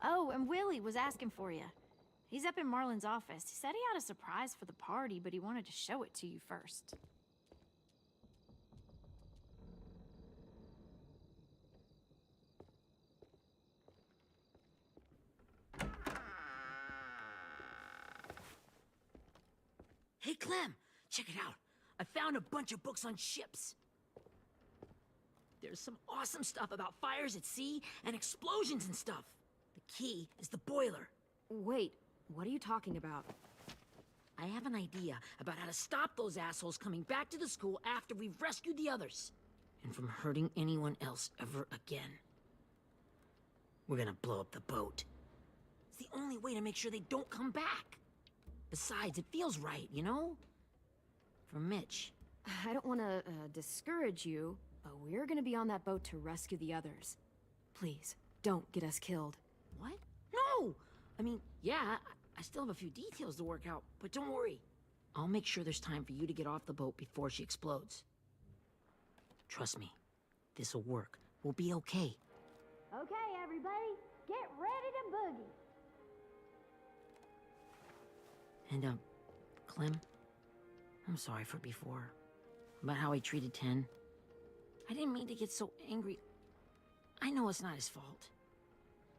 Oh, and Willie was asking for you. He's up in Marlin's office. He said he had a surprise for the party, but he wanted to show it to you first. Hey, Clem, check it out. I found a bunch of books on ships. There's some awesome stuff about fires at sea and explosions and stuff. The key is the boiler. Wait, what are you talking about? I have an idea about how to stop those assholes coming back to the school after we've rescued the others. And from hurting anyone else ever again. We're gonna blow up the boat. It's the only way to make sure they don't come back. Besides, it feels right, you know? For Mitch. I don't want to discourage you, but we're gonna be on that boat to rescue the others. Please, don't get us killed. What? No! I mean, yeah, I still have a few details to work out, but don't worry. I'll make sure there's time for you to get off the boat before she explodes. Trust me, this'll work. We'll be okay. Okay, everybody, get ready to boogie. And, Clem, I'm sorry for before. About how I treated Ten. I didn't mean to get so angry. I know it's not his fault.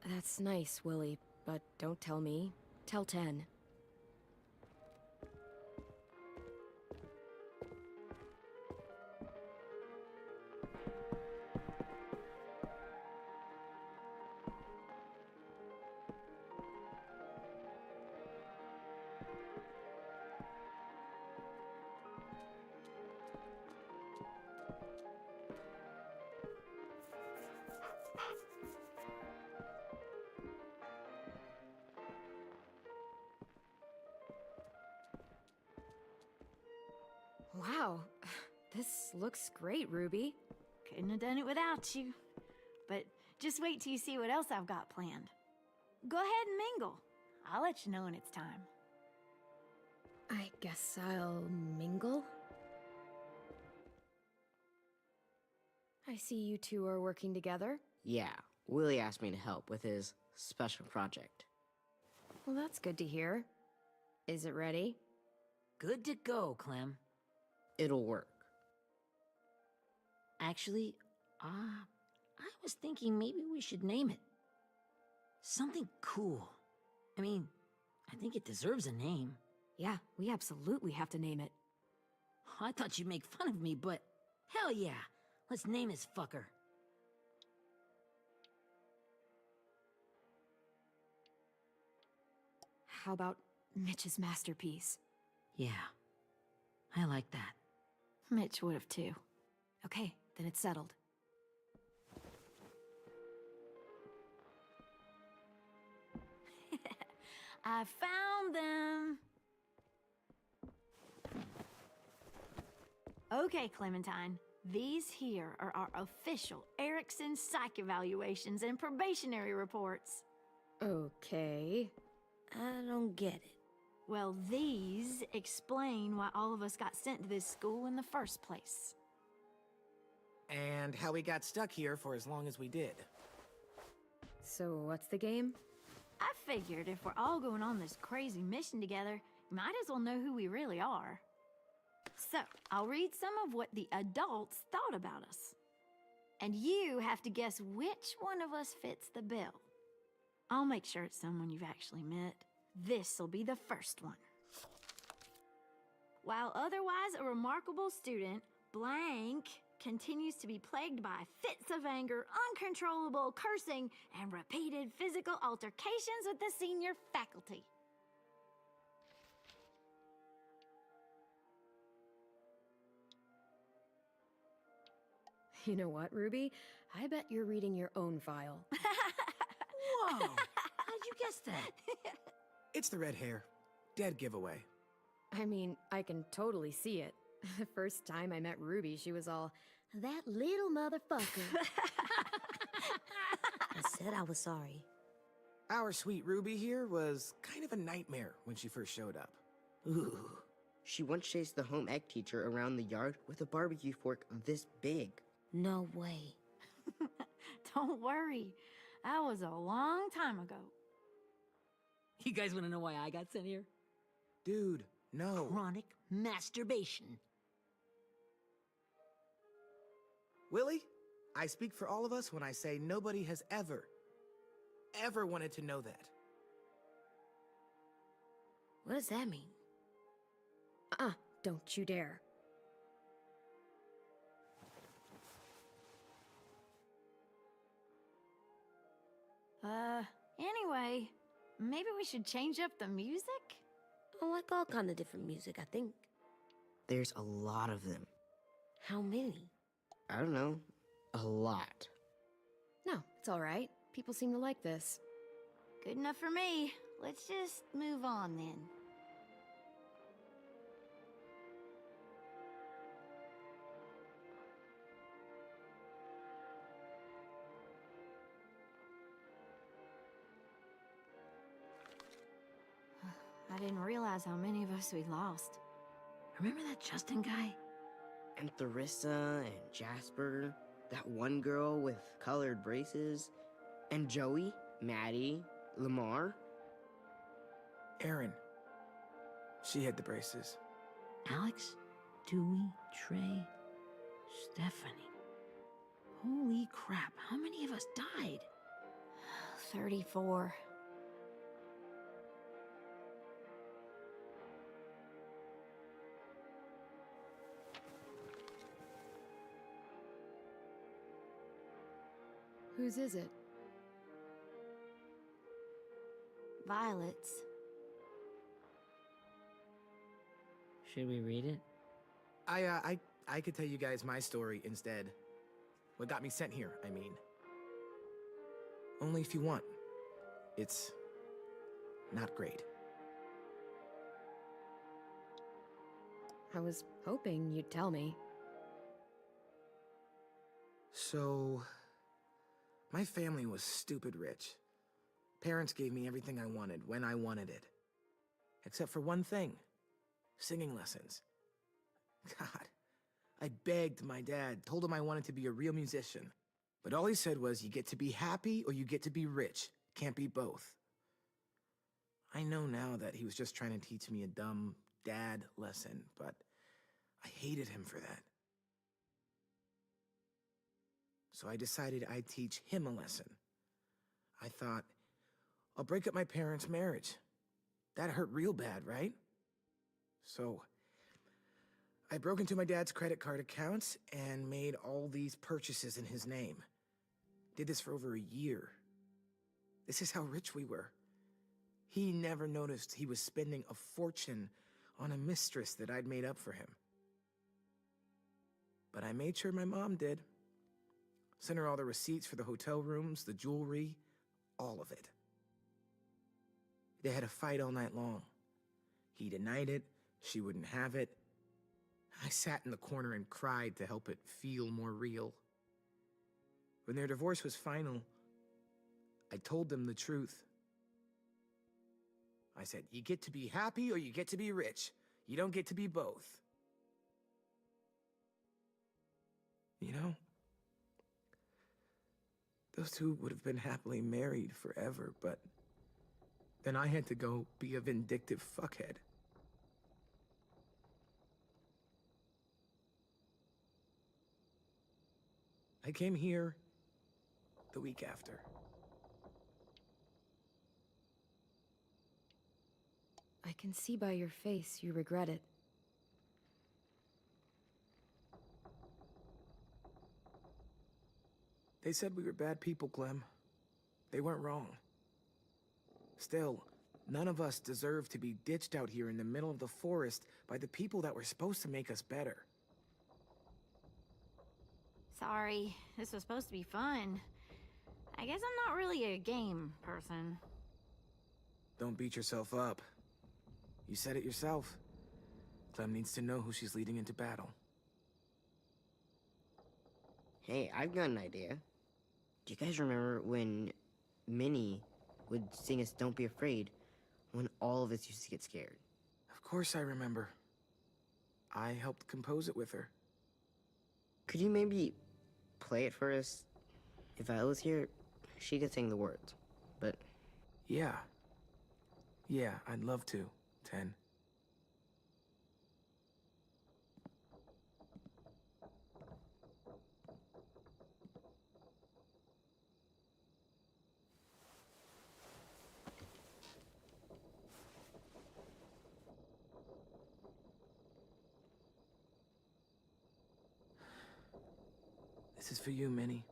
That's nice, Willie, but don't tell me. Tell 10. Wow, this looks great, Ruby. Couldn't have done it without you. But just wait till you see what else I've got planned. Go ahead and mingle. I'll let you know when it's time. I guess I'll mingle? I see you two are working together. Yeah, Willie asked me to help with his special project. Well, that's good to hear. Is it ready? Good to go, Clem. It'll work. Actually, I was thinking maybe we should name it. Something cool. I mean, I think it deserves a name. Yeah, we absolutely have to name it. I thought you'd make fun of me, but hell yeah. Let's name this fucker. How about Mitch's masterpiece? Yeah, I like that. Mitch would have too. Okay, then it's settled. I found them. Okay, Clementine. These here are our official Erickson psych evaluations and probationary reports. Okay. I don't get it. Well, these explain why all of us got sent to this school in the first place. And how we got stuck here for as long as we did. So what's the game? I figured if we're all going on this crazy mission together, you might as well know who we really are. So, I'll read some of what the adults thought about us. And you have to guess which one of us fits the bill. I'll make sure it's someone you've actually met. This'll be the first one. While otherwise a remarkable student, blank continues to be plagued by fits of anger, uncontrollable cursing, and repeated physical altercations with the senior faculty. You know what, Ruby? I bet you're reading your own file. Whoa! How'd you guess that? It's the red hair. Dead giveaway. I mean, I can totally see it. The first time I met Ruby, she was all, "That little motherfucker." I said I was sorry. Our sweet Ruby here was kind of a nightmare when she first showed up. Ooh. She once chased the home ec teacher around the yard with a barbecue fork this big. No way. Don't worry, that was a long time ago. You guys want to know why I got sent here? Dude, no. Chronic masturbation. Willie, I speak for all of us when I say nobody has ever wanted to know that. What does that mean? Don't you dare. Anyway, maybe we should change up the music? I like all kind of different music, I think. There's a lot of them. How many? I don't know. A lot. No, it's all right. People seem to like this. Good enough for me. Let's just move on then. I didn't realize how many of us we lost. Remember that Justin guy? And Theresa and Jasper, that one girl with colored braces, and Joey, Maddie, Lamar. Erin. She had the braces. Alex, Dewey, Trey, Stephanie. Holy crap, how many of us died? 34. Whose is it? Violet's. Should we read it? I could tell you guys my story instead. What got me sent here, I mean. Only if you want. It's not great. I was hoping you'd tell me. So, my family was stupid rich. Parents gave me everything I wanted when I wanted it. Except for one thing. Singing lessons. God, I begged my dad, told him I wanted to be a real musician. But all he said was, you get to be happy or you get to be rich. Can't be both. I know now that he was just trying to teach me a dumb dad lesson, but I hated him for that. So I decided I'd teach him a lesson. I thought, I'll break up my parents' marriage. That hurt real bad, right? So I broke into my dad's credit card accounts and made all these purchases in his name. Did this for over a year. This is how rich we were. He never noticed he was spending a fortune on a mistress that I'd made up for him. But I made sure my mom did. Sent her all the receipts for the hotel rooms, the jewelry, all of it. They had a fight all night long. He denied it, she wouldn't have it. I sat in the corner and cried to help it feel more real. When their divorce was final, I told them the truth. I said, you get to be happy or you get to be rich. You don't get to be both. You know, those two would have been happily married forever, but then I had to go be a vindictive fuckhead. I came here the week after. I can see by your face you regret it. They said we were bad people, Clem. They weren't wrong. Still, none of us deserve to be ditched out here in the middle of the forest by the people that were supposed to make us better. Sorry, this was supposed to be fun. I guess I'm not really a game person. Don't beat yourself up. You said it yourself. Clem needs to know who she's leading into battle. Hey, I've got an idea. Do you guys remember when Minnie would sing us Don't Be Afraid when all of us used to get scared? Of course I remember. I helped compose it with her. Could you maybe play it for us? If I was here, she could sing the words, but... Yeah. Yeah, I'd love to, 10. This is for you, Minnie.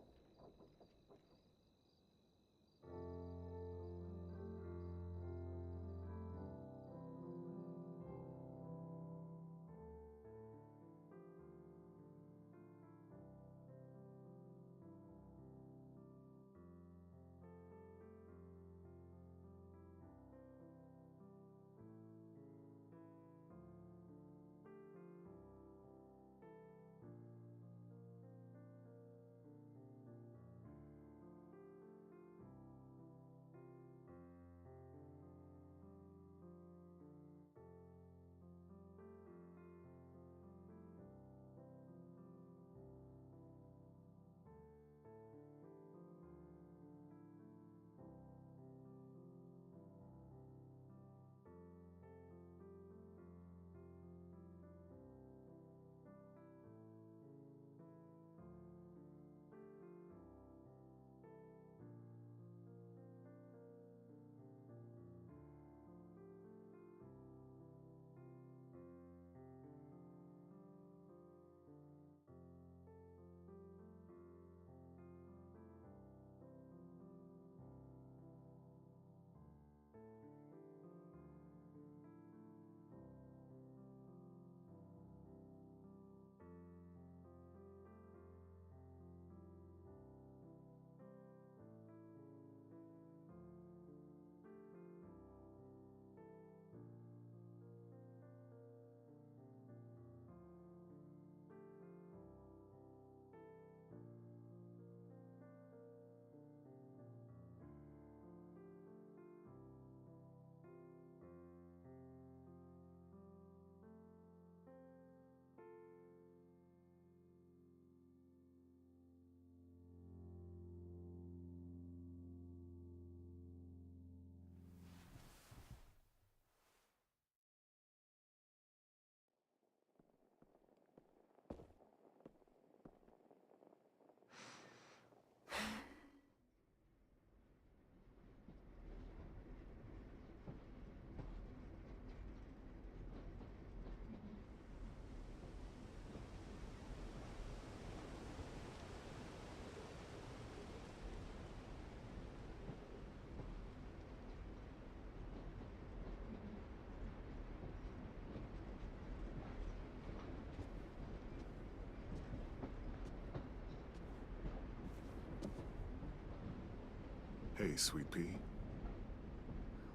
Hey, Sweet Pea.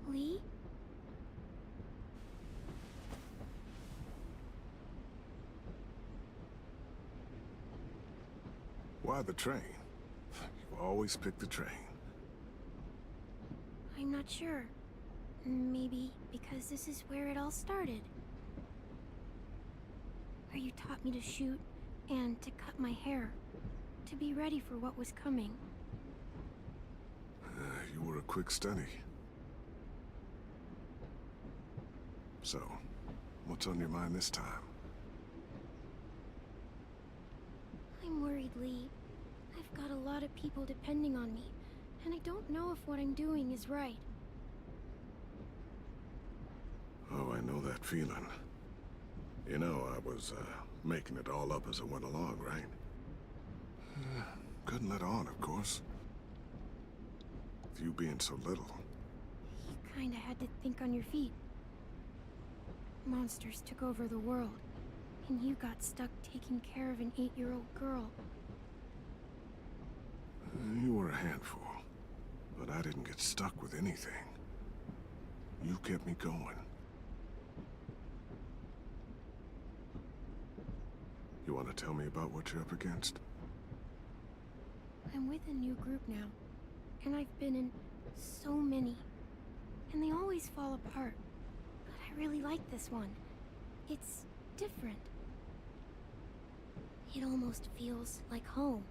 Lee? Why the train? You always pick the train. I'm not sure. Maybe because this is where it all started. Where you taught me to shoot and to cut my hair. To be ready for what was coming. You were a quick study. So, what's on your mind this time? I'm worried, Lee. I've got a lot of people depending on me, and I don't know if what I'm doing is right. Oh, I know that feeling. You know, I was, making it all up as I went along, right? Couldn't let on, of course. With you being so little. You kinda had to think on your feet. Monsters took over the world, and you got stuck taking care of an 8-year-old girl. You were a handful, but I didn't get stuck with anything. You kept me going. You want to tell me about what you're up against? I'm with a new group now, and I've been in so many, and they always fall apart. But I really like this one. It's different. It almost feels like home.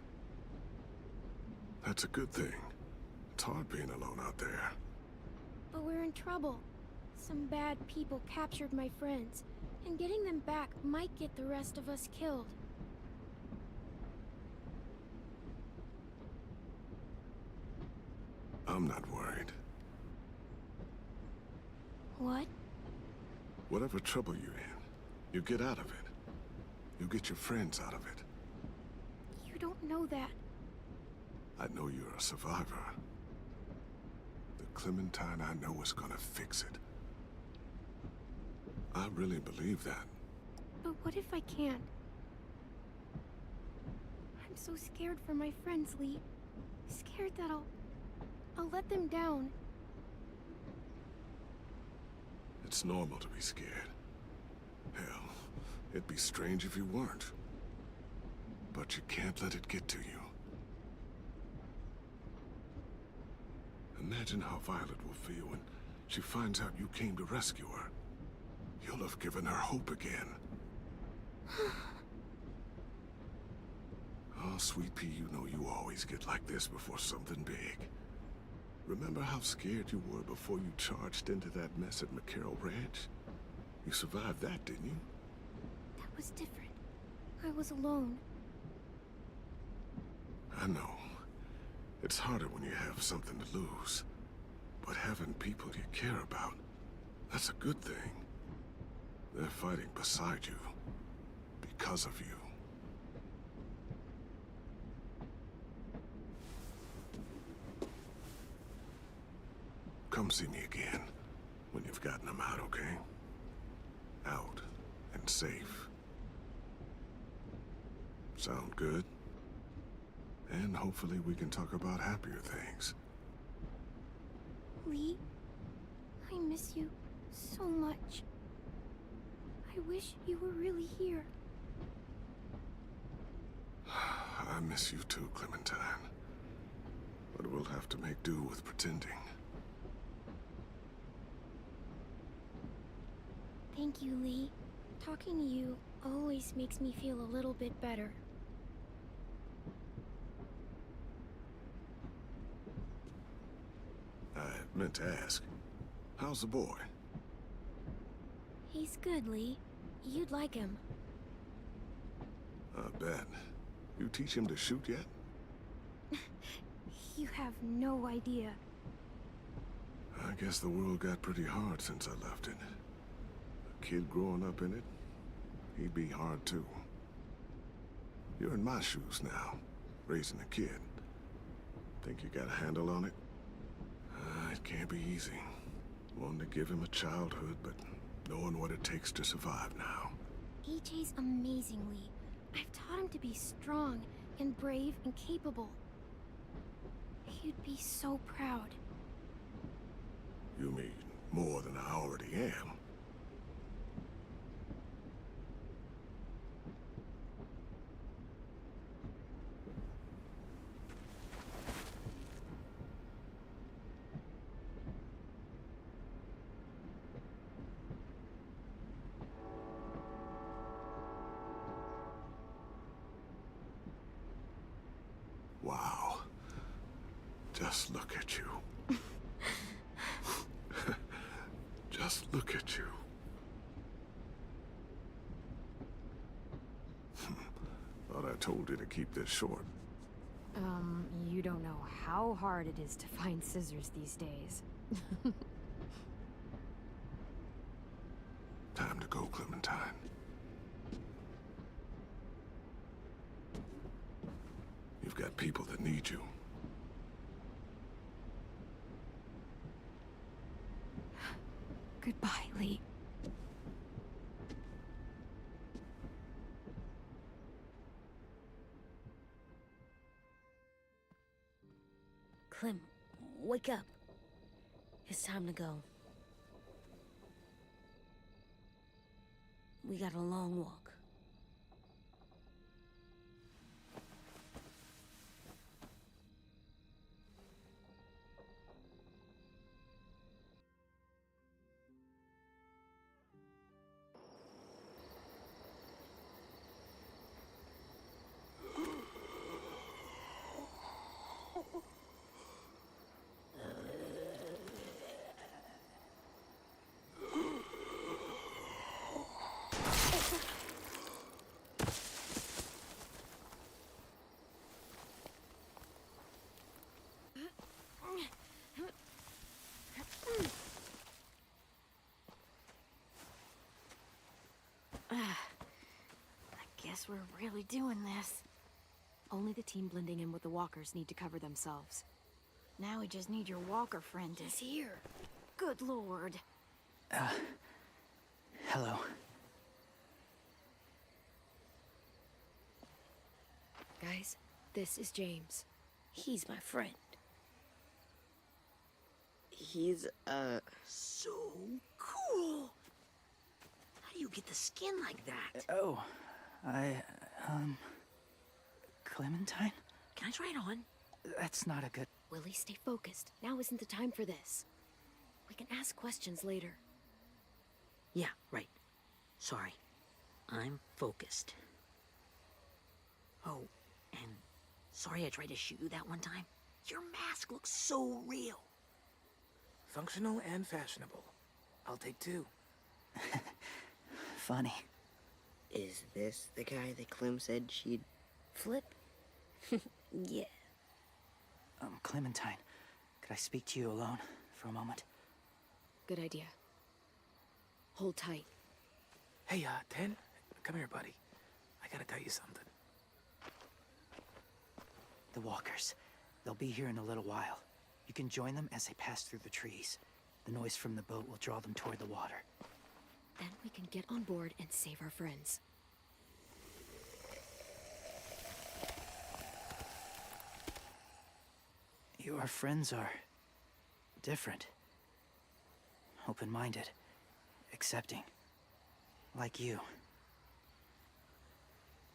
That's a good thing. It's hard being alone out there. But we're in trouble. Some bad people captured my friends, and getting them back might get the rest of us killed. I'm not worried. What? Whatever trouble you're in, you get out of it. You get your friends out of it. You don't know that. I know you're a survivor. The Clementine I know is gonna fix it. I really believe that. But what if I can't? I'm so scared for my friends, Lee. Scared that I'll let them down. It's normal to be scared. Hell, it'd be strange if you weren't. But you can't let it get to you. Imagine how Violet will feel when she finds out you came to rescue her. You'll have given her hope again. Oh, Sweet Pea, you know you always get like this before something big. Remember how scared you were before you charged into that mess at McCarroll Ranch? You survived that, didn't you? That was different. I was alone. I know. It's harder when you have something to lose. But having people you care about, that's a good thing. They're fighting beside you. Because of you. Come see me again when you've gotten them out, okay? Out and safe. Sound good? And hopefully we can talk about happier things. Lee, I miss you so much. I wish you were really here. I miss you too, Clementine. But we'll have to make do with pretending. Thank you, Lee. Talking to you always makes me feel a little bit better. I meant to ask, how's the boy? He's good, Lee. You'd like him. I bet. You teach him to shoot yet? You have no idea. I guess the world got pretty hard since I left it. A kid growing up in it, he'd be hard too. You're in my shoes now, raising a kid. Think you got a handle on it? It can't be easy. Wanting to give him a childhood, but knowing what it takes to survive now. EJ's amazing, Lee. I've taught him to be strong and brave and capable. He'd be so proud. You mean more than I already am? Wow. Just look at you. Just look at you. Thought I told you to keep this short. You don't know how hard it is to find scissors these days. Time to go, Clementine. You've got people that need you. Goodbye, Lee. Clem, wake up. It's time to go. We got a long walk. guess we're really doing this. Only the team blending in with the walkers need to cover themselves. Now we just need your walker friend. He's here. Good lord. Hello. Guys, this is James. He's my friend. He's, So cool. How do you get the skin like that? Oh, Clementine? Can I try it on? That's not a good... Willie, stay focused. Now isn't the time for this. We can ask questions later. Yeah, right. Sorry. I'm focused. Oh, and sorry I tried to shoot you that one time. Your mask looks so real. Functional and fashionable. I'll take two. Funny. is this the guy that Clem said she'd... Flip? Yeah. Clementine, could I speak to you alone for a moment? Good idea. Hold tight. Hey, Ten, come here, buddy. I gotta tell you something. The walkers. They'll be here in a little while. You can join them as they pass through the trees. The noise from the boat will draw them toward the water. Then we can get on board and save our friends. Your friends are... different. Open-minded. Accepting. Like you.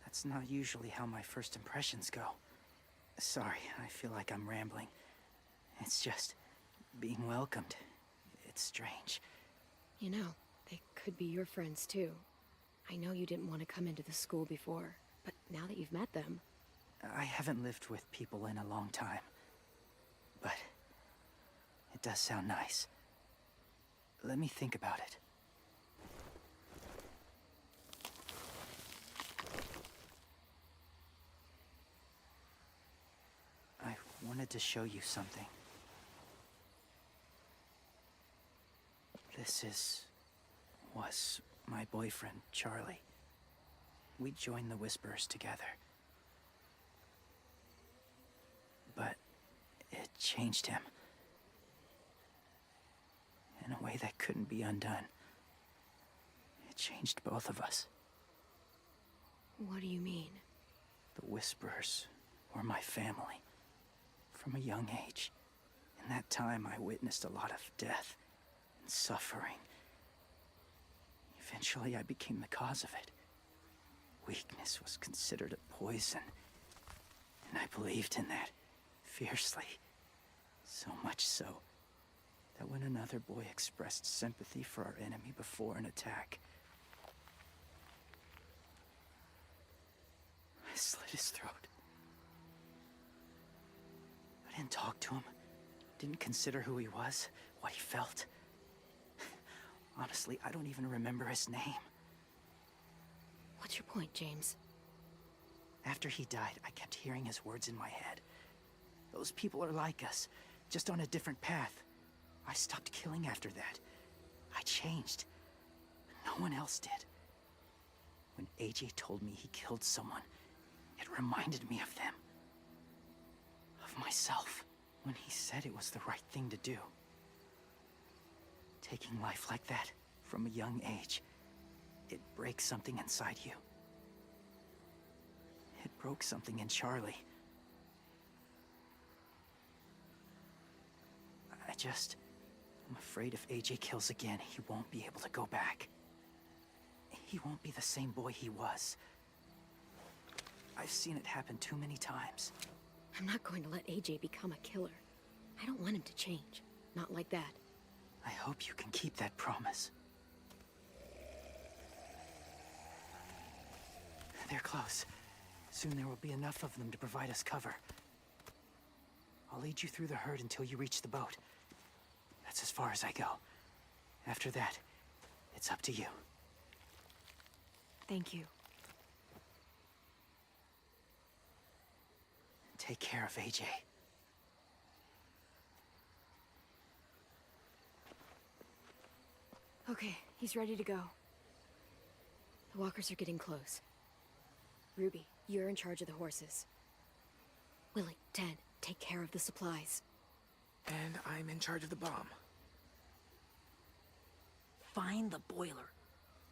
That's not usually how my first impressions go. Sorry, I feel like I'm rambling. It's just... being welcomed. It's strange. You know, they could be your friends too. I know you didn't want to come into the school before, but now that you've met them... I haven't lived with people in a long time. But... it does sound nice. Let me think about it. I wanted to show you something. This was my boyfriend, Charlie. We joined the Whisperers together. But it changed him. In a way that couldn't be undone. It changed both of us. What do you mean? The Whisperers were my family. From a young age. In that time, I witnessed a lot of death and suffering. Eventually, I became the cause of it. Weakness was considered a poison. And I believed in that fiercely. So much so that when another boy expressed sympathy for our enemy before an attack, I slit his throat. I didn't talk to him, didn't consider who he was, what he felt. Honestly, I don't even remember his name. What's your point, James? After he died, I kept hearing his words in my head. Those people are like us, just on a different path. I stopped killing after that. I changed. But no one else did. When AJ told me he killed someone, it reminded me of them. Of myself. When he said it was the right thing to do. Taking life like that, from a young age, it breaks something inside you. It broke something in Charlie. I'm afraid if AJ kills again, he won't be able to go back. He won't be the same boy he was. I've seen it happen too many times. I'm not going to let AJ become a killer. I don't want him to change. Not like that. I hope you can keep that promise. They're close. Soon there will be enough of them to provide us cover. I'll lead you through the herd until you reach the boat. That's as far as I go. After that, it's up to you. Thank you. Take care of AJ. Okay, he's ready to go. The walkers are getting close. Ruby, you're in charge of the horses. Willie, Ted, take care of the supplies. And I'm in charge of the bomb. Find the boiler.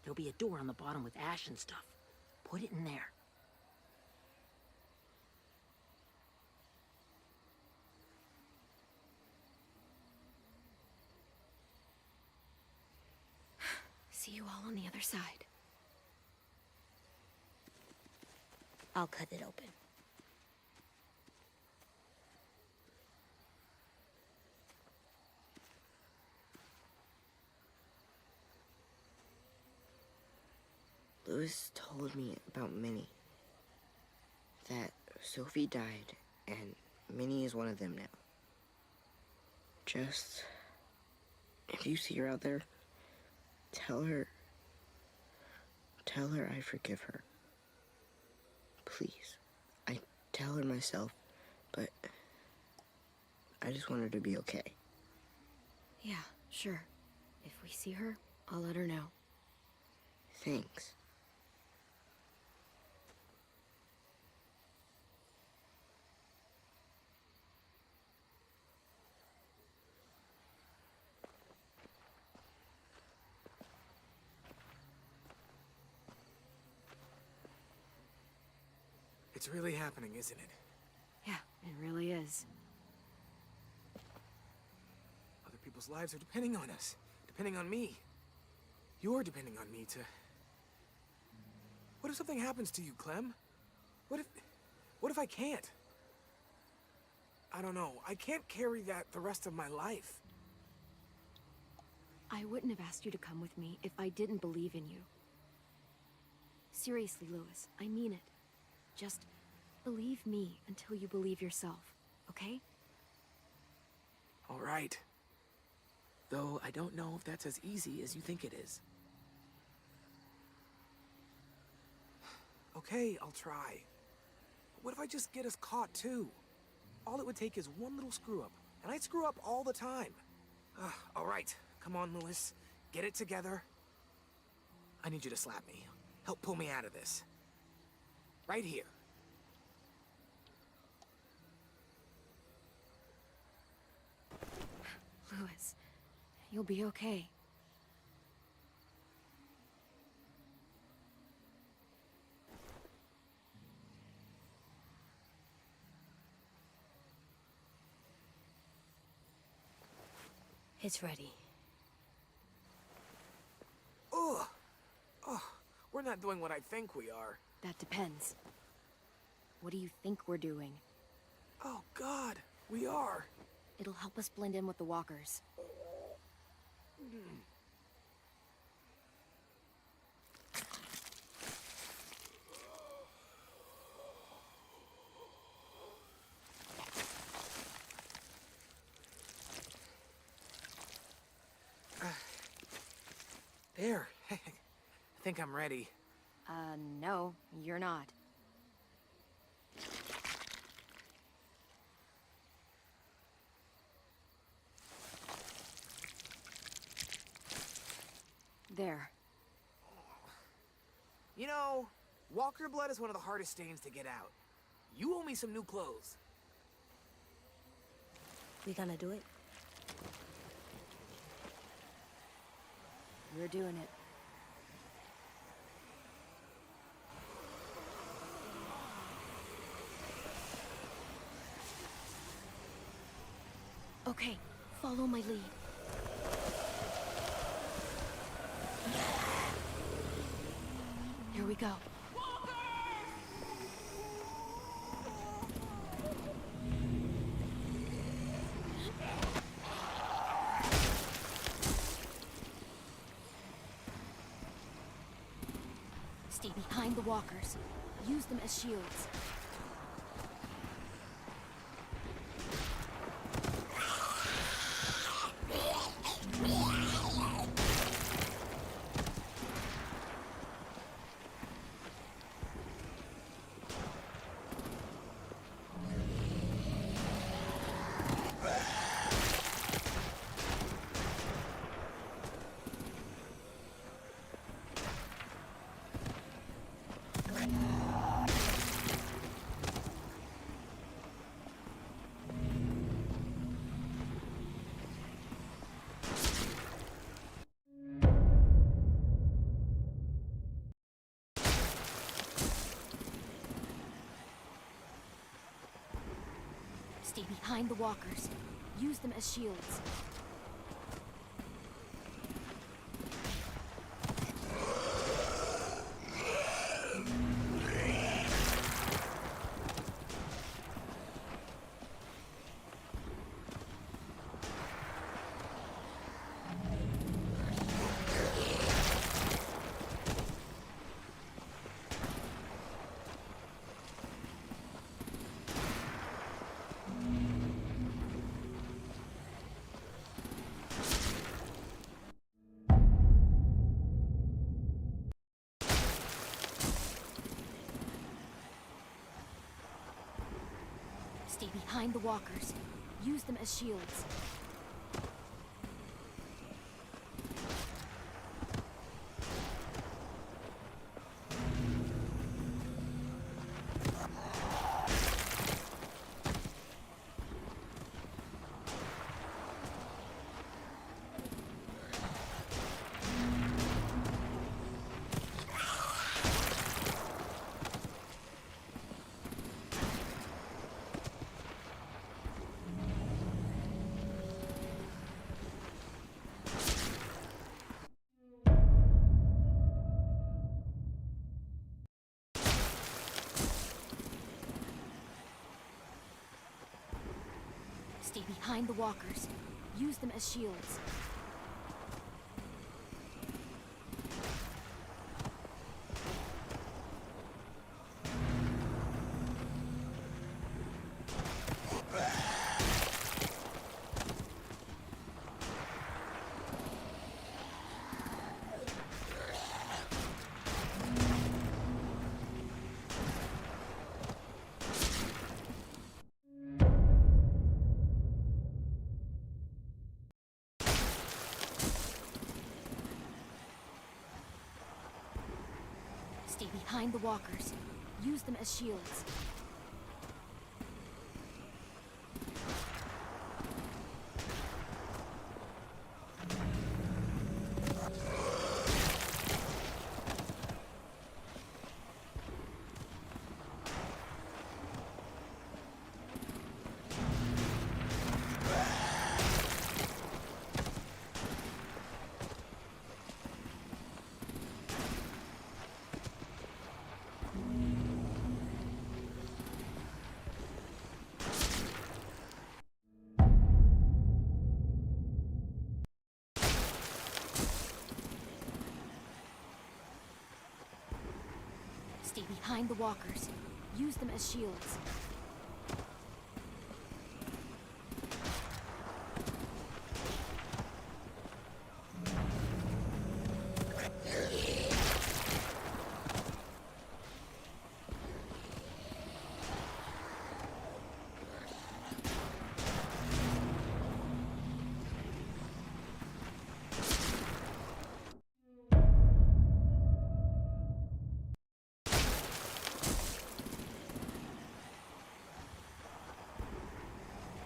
There'll be a door on the bottom with ash and stuff. Put it in there. See you all on the other side. I'll cut it open. Lewis told me about Minnie. That Sophie died, and Minnie is one of them now. Just... if you see her out there, tell her I forgive her. Please. I tell her myself, but I just want her to be okay. Yeah, sure. If we see her, I'll let her know. Thanks. It's really happening, isn't it? Yeah, it really is. Other people's lives are depending on us. Depending on me. You're depending on me to... What if something happens to you, Clem? What if I can't? I don't know. I can't carry that the rest of my life. I wouldn't have asked you to come with me if I didn't believe in you. Seriously, Lewis, I mean it. Just believe me until you believe yourself, okay? All right. Though I don't know if that's as easy as you think it is. Okay, I'll try. But what if I just get us caught too? All it would take is one little screw up, and I screw up all the time. All right, come on, Lewis. Get it together. I need you to slap me. Help pull me out of this. Right here. Lewis, you'll be okay. It's ready. Ugh. Oh, we're not doing what I think we are. That depends. What do you think we're doing? Oh, God, we are. It'll help us blend in with the walkers. There. I think I'm ready. No, you're not. There. You know, walker blood is one of the hardest stains to get out. You owe me some new clothes. We gonna do it? We're doing it. Okay, follow my lead. Here we go. Stay behind the walkers. Use them as shields. Stay behind the walkers. Use them as shields. Stay behind the walkers. Use them as shields. Stay behind the walkers. Use them as shields. Stay behind the walkers. Use them as shields. Stay behind the walkers. Use them as shields.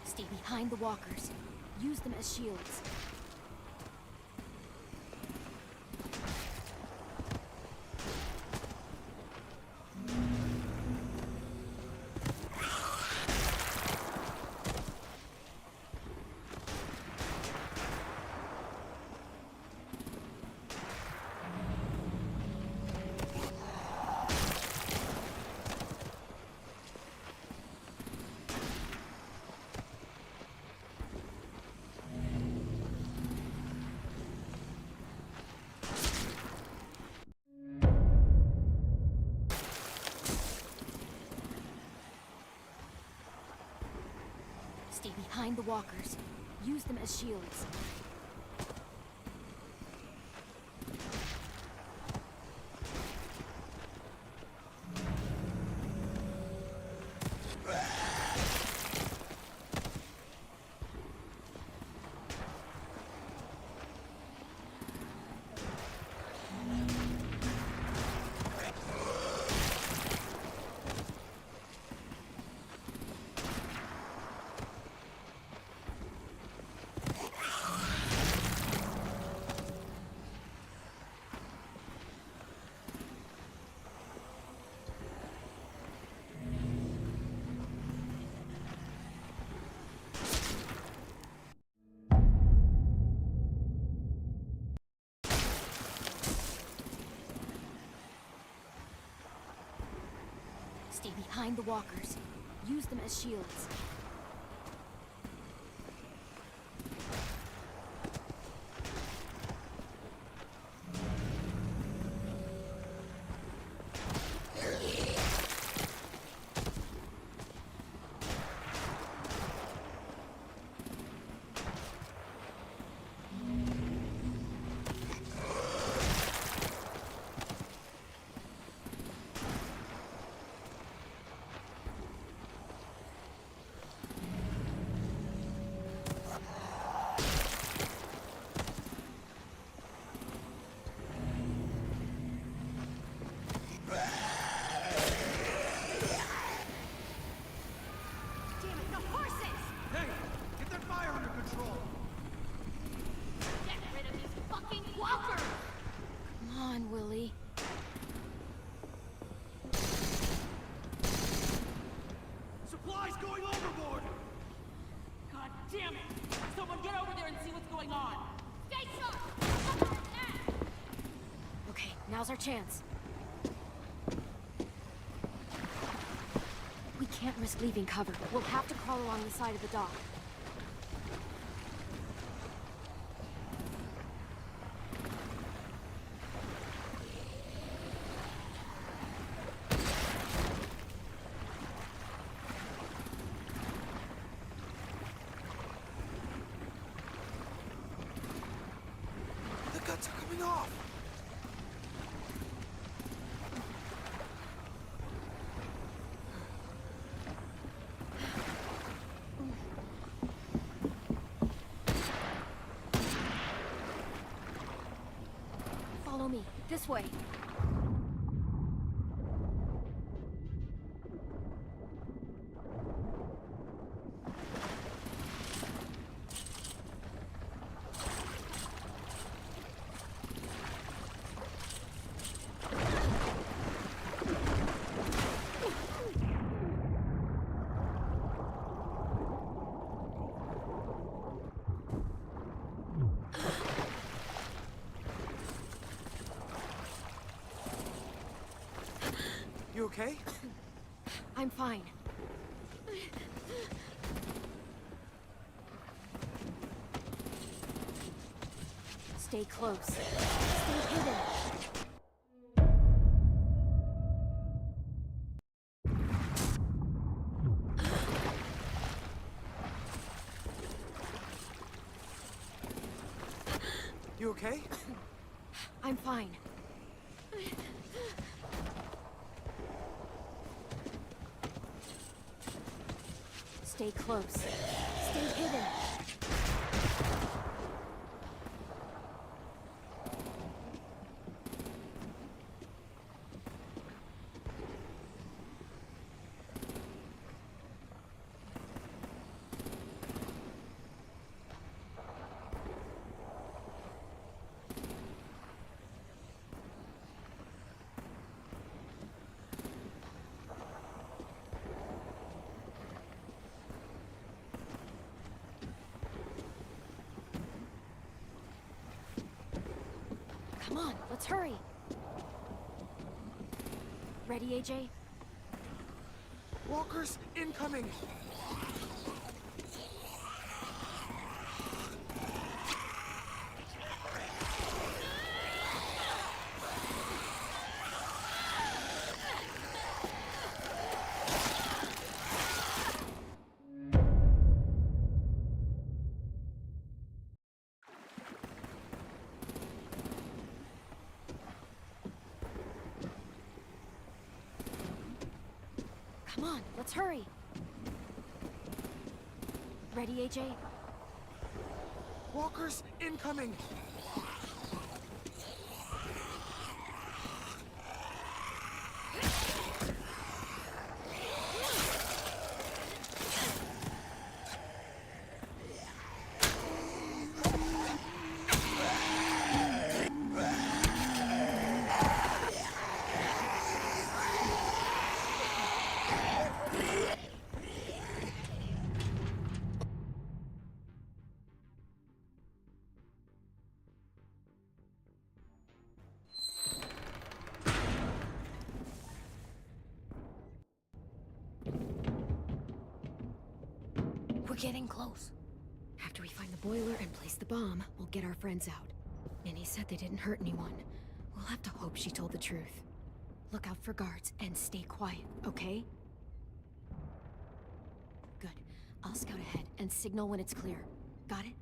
Stay behind the walkers. Use them as shields. Stay behind the walkers. Use them as shields. Stay behind the walkers. Use them as shields. Now's our chance. We can't risk leaving cover. We'll have to crawl along the side of the dock. The guts are coming off! Follow me. This way. You okay? I'm fine. Stay close. Stay hidden. You okay? I'm fine. Stay close. Stay hidden. Come on, let's hurry. Ready, AJ? Walkers incoming! Come on, let's hurry. Ready, AJ? Walkers incoming! We're getting close. After we find the boiler and place the bomb, we'll get our friends out. Minnie said they didn't hurt anyone. We'll have to hope she told the truth. Look out for guards and stay quiet, okay? Good. I'll scout ahead and signal when it's clear. Got it?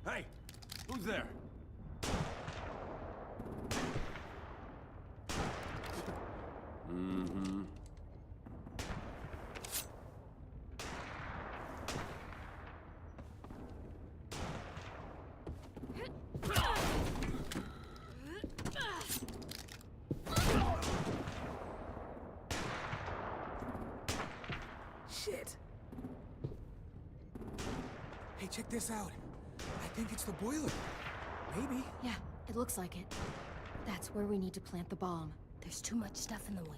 Hey, who's there? Mm-hmm. Shit. Hey, check this out. I think it's the boiler. Maybe. Yeah, it looks like it. That's where we need to plant the bomb. There's too much stuff in the way.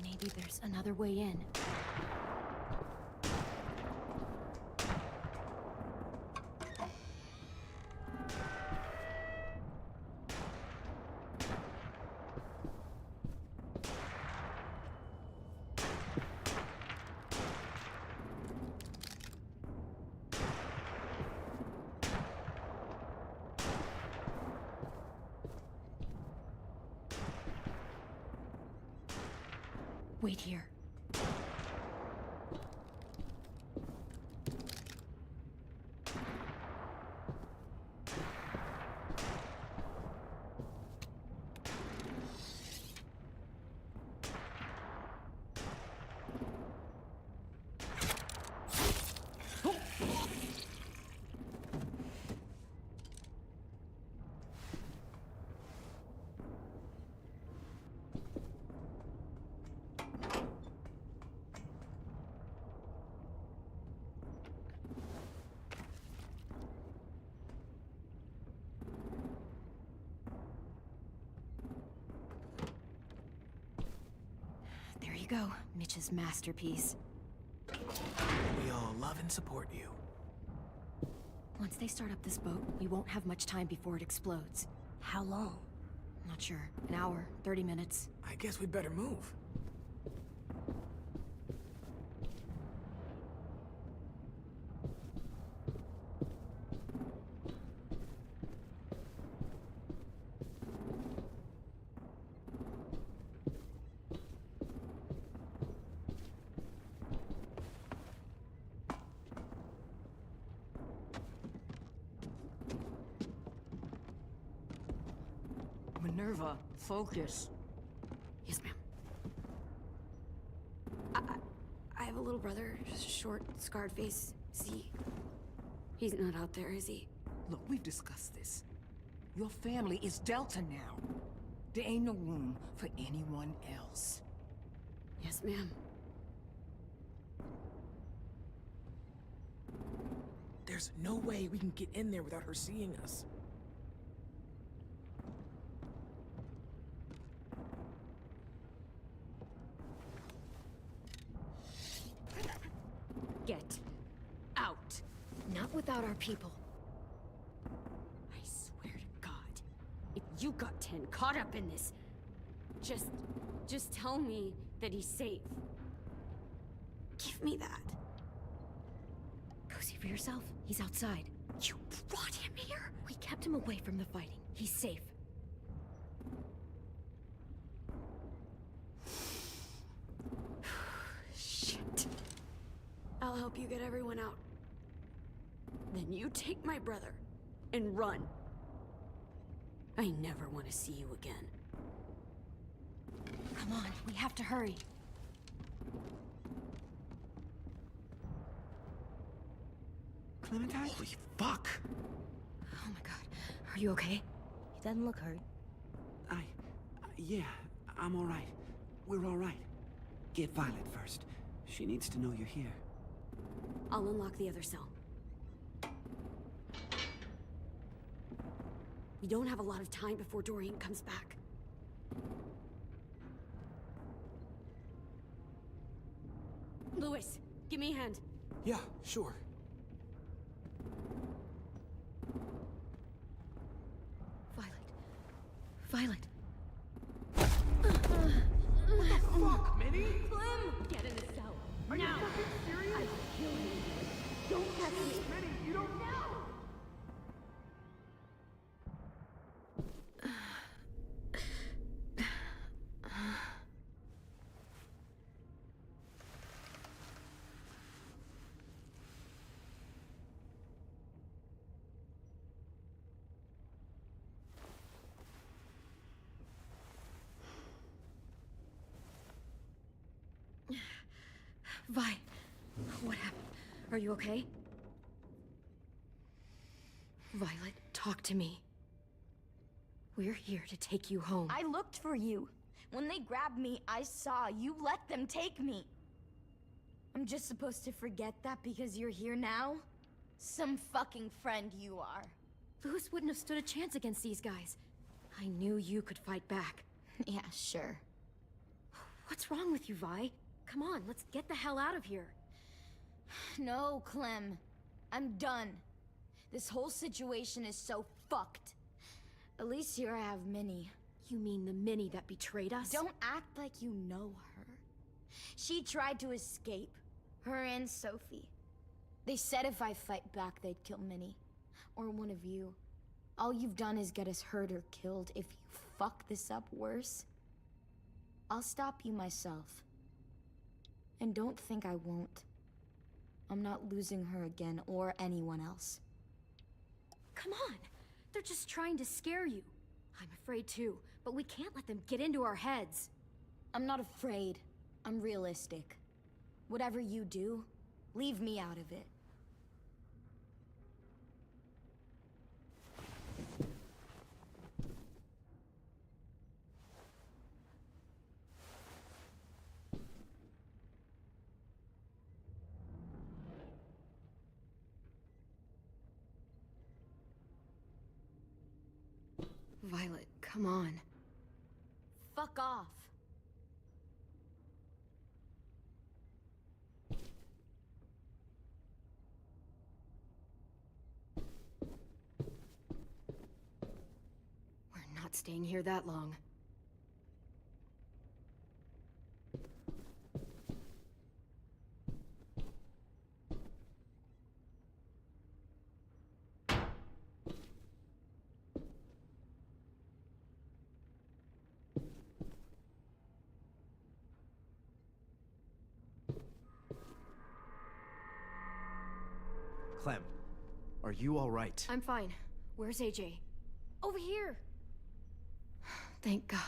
Maybe there's another way in. Wait here. There you go, Mitch's masterpiece. We all love and support you. Once they start up this boat, we won't have much time before it explodes. How long? Not sure. An hour, 30 minutes. I guess we'd better move. Minerva, focus. Yes, ma'am. I have a little brother, just short, scarred face. See? He's not out there, is he? Look, we've discussed this. Your family is Delta now. There ain't no room for anyone else. Yes, ma'am. There's no way we can get in there without her seeing us. Get out. Not without our people. I swear to God, if you got 10 caught up in this, just tell me that he's safe. Give me that. Go see for yourself. He's outside. You brought him here? We kept him away from the fighting. He's safe. Shit. I'll help you get everyone out. Then you take my brother and run. I never want to see you again. Come on, we have to hurry. Clementine? Holy fuck! Oh my god. Are you okay? He doesn't look hurt. Yeah, I'm all right. We're all right. Get Violet first. She needs to know you're here. I'll unlock the other cell. We don't have a lot of time before Dorian comes back. Lewis, give me a hand. Yeah, sure. Violet. Fuck, Minnie! Clem! Get in the cell. Are you fucking serious? I will kill you. Don't touch me. Minnie, you don't know! Vi, what happened? Are you okay? Violet, talk to me. We're here to take you home. I looked for you. When they grabbed me, I saw you let them take me. I'm just supposed to forget that because you're here now? Some fucking friend you are. Lewis wouldn't have stood a chance against these guys. I knew you could fight back. Yeah, sure. What's wrong with you, Vi? Come on, let's get the hell out of here. No, Clem. I'm done. This whole situation is so fucked. At least here I have Minnie. You mean the Minnie that betrayed us? Don't act like you know her. She tried to escape. Her and Sophie. They said if I fight back, they'd kill Minnie. Or one of you. All you've done is get us hurt or killed. If you fuck this up worse, I'll stop you myself. And don't think I won't. I'm not losing her again, or anyone else. Come on! They're just trying to scare you. I'm afraid too, but we can't let them get into our heads. I'm not afraid. I'm realistic. Whatever you do, leave me out of it. Violet, come on. Fuck off. We're not staying here that long. Clem, are you all right? I'm fine. Where's AJ? Over here! Thank God.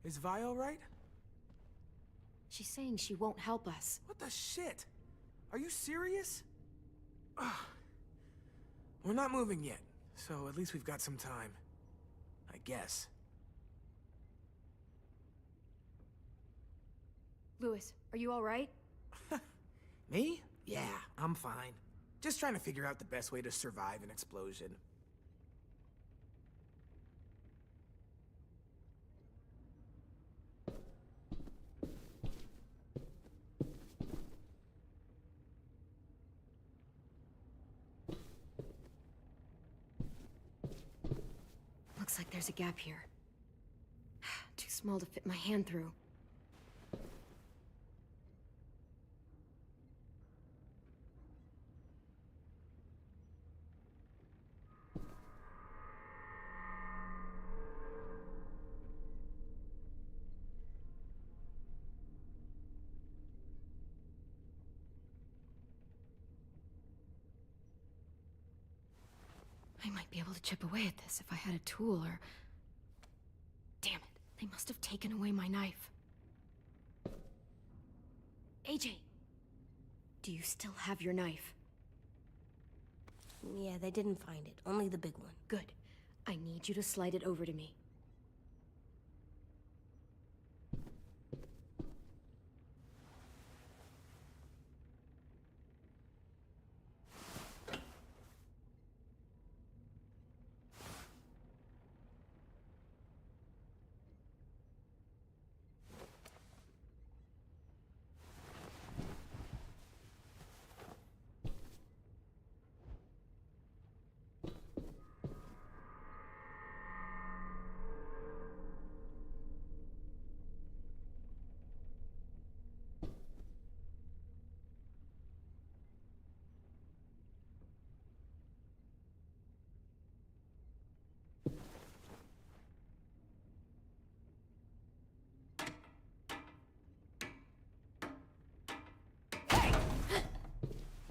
Is Vi all right? She's saying she won't help us. What the shit? Are you serious? Ugh. We're not moving yet, so at least we've got some time. I guess. Lewis, are you all right? Me? Yeah, I'm fine. Just trying to figure out the best way to survive an explosion. Looks like there's a gap here. Too small to fit my hand through. I might be able to chip away at this if I had a tool or... Damn it, They must have taken away my knife. AJ, do you still have your knife? Yeah, they didn't find it. Only the big one. Good. I need you to slide it over to me.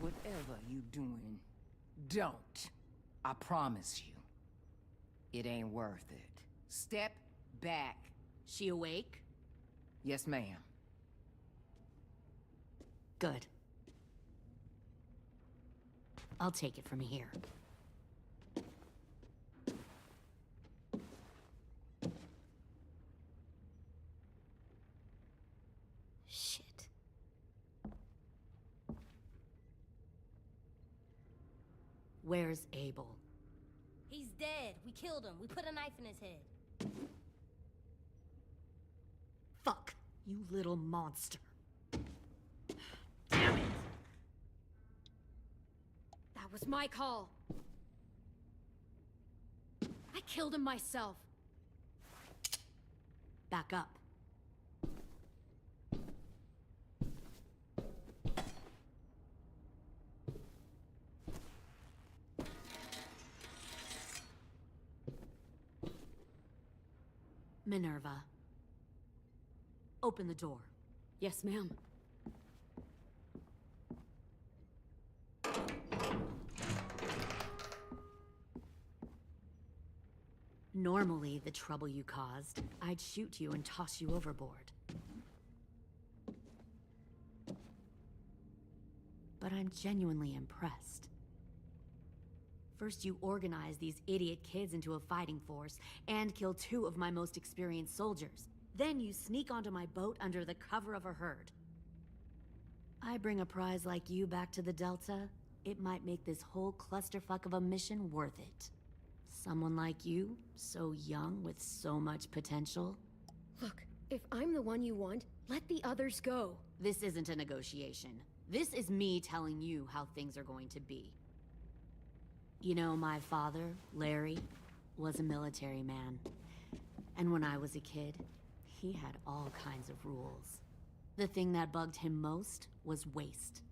Whatever you doing, don't. I promise you. It ain't worth it. Step back. She awake? Yes, ma'am. Good. I'll take it from here. Shit. Where's Abel? He's dead. We killed him. We put a knife in his head. Fuck, you little monster. Damn it! That was my call. I killed him myself. Back up. Minerva. Open the door. Yes, ma'am. Normally, the trouble you caused, I'd shoot you and toss you overboard. But I'm genuinely impressed. First, you organize these idiot kids into a fighting force and kill 2 of my most experienced soldiers. Then you sneak onto my boat under the cover of a herd. I bring a prize like you back to the Delta, it might make this whole clusterfuck of a mission worth it. Someone like you, so young with so much potential. Look, if I'm the one you want, let the others go. This isn't a negotiation. This is me telling you how things are going to be. You know, my father, Larry, was a military man. And when I was a kid, he had all kinds of rules. The thing that bugged him most was waste.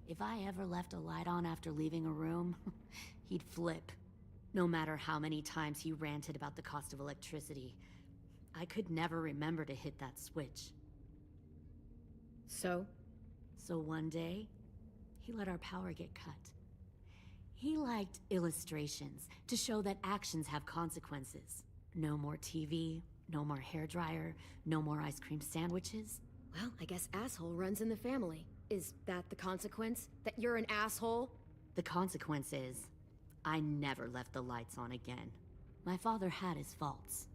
If I ever left a light on after leaving a room, he'd flip. No matter how many times he ranted about the cost of electricity, I could never remember to hit that switch. So? So one day, he let our power get cut. He liked illustrations to show that actions have consequences. No more TV, no more hairdryer, no more ice cream sandwiches. Well, I guess asshole runs in the family. Is that the consequence? That you're an asshole? The consequence is, I never left the lights on again. My father had his faults,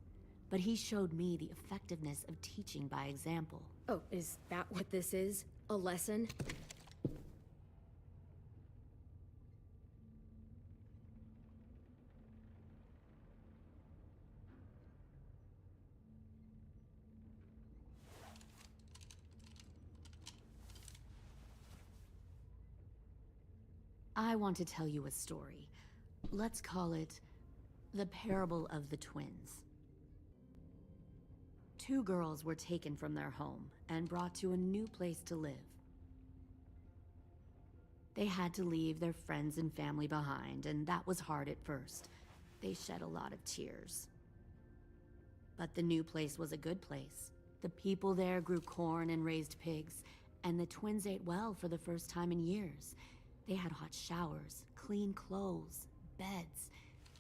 but he showed me the effectiveness of teaching by example. Oh, is that what this is? A lesson? I want to tell you a story. Let's call it the parable of the twins. 2 girls were taken from their home and brought to a new place to live. They had to leave their friends and family behind, and that was hard at first. They shed a lot of tears. But the new place was a good place. The people there grew corn and raised pigs, and the twins ate well for the first time in years. They had hot showers, clean clothes, beds.